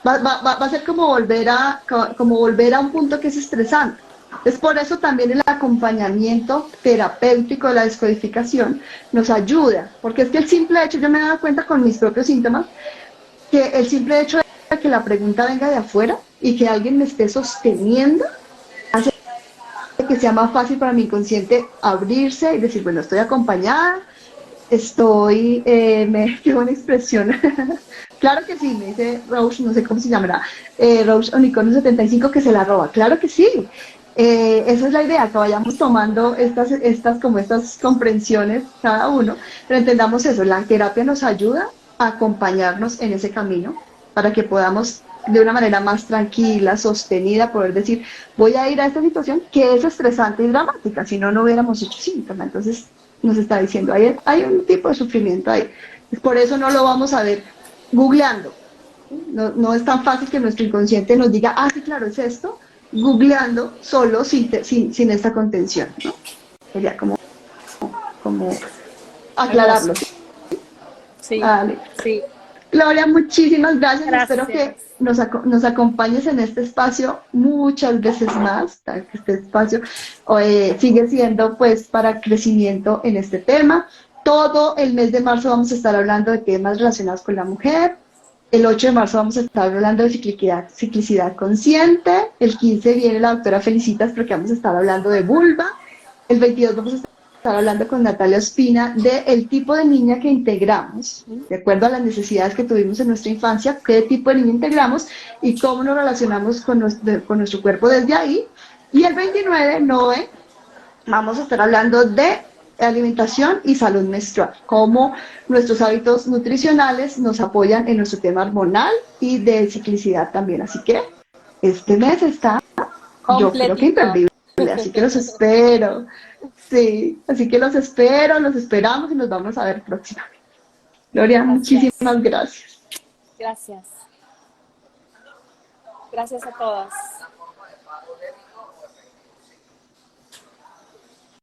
Va a ser como volver a un punto que es estresante. Es por eso también el acompañamiento terapéutico de la descodificación nos ayuda, porque es que el simple hecho, yo me he dado cuenta con mis propios síntomas, que el simple hecho de que la pregunta venga de afuera y que alguien me esté sosteniendo, hace que sea más fácil para mi inconsciente abrirse y decir, bueno, estoy acompañada, qué buena expresión. Claro que sí, me dice Rose, no sé cómo se llamará, Rose Unicornio 75 que se la roba. Claro que sí. Esa es la idea, que vayamos tomando estas comprensiones cada uno, pero entendamos eso, la terapia nos ayuda a acompañarnos en ese camino para que podamos de una manera más tranquila, sostenida, poder decir, voy a ir a esta situación que es estresante y dramática, si no, no hubiéramos hecho síntomas. Entonces, nos está diciendo, hay un tipo de sufrimiento ahí. Por eso no lo vamos a ver googleando. No, no es tan fácil que nuestro inconsciente nos diga, ah, sí, claro, es esto, googleando solo sin esta contención, ¿no? Sería como Hermoso. aclararlo. ¿Sí? Sí, Vale. sí. Gloria, muchísimas gracias. Espero Gracias. que nos acompañes en este espacio muchas veces más. Que este espacio sigue siendo pues para crecimiento en este tema. Todo el mes de marzo vamos a estar hablando de temas relacionados con la mujer. El 8 de marzo vamos a estar hablando de ciclicidad consciente. El 15 viene la doctora Felicitas porque vamos a estar hablando de vulva. El 22 vamos a estar hablando con Natalia Ospina del tipo de niña que integramos, de acuerdo a las necesidades que tuvimos en nuestra infancia, qué tipo de niña integramos y cómo nos relacionamos con nuestro cuerpo desde ahí. Y el 29, Noé, vamos a estar hablando de alimentación y salud menstrual, cómo nuestros hábitos nutricionales nos apoyan en nuestro tema hormonal y de ciclicidad también. Así que este mes está, yo creo que Completito. imperdible, así que los espero. Sí, así que los espero, los esperamos y nos vamos a ver próximamente. Gloria, Gracias. muchísimas gracias. Gracias. Gracias a todas.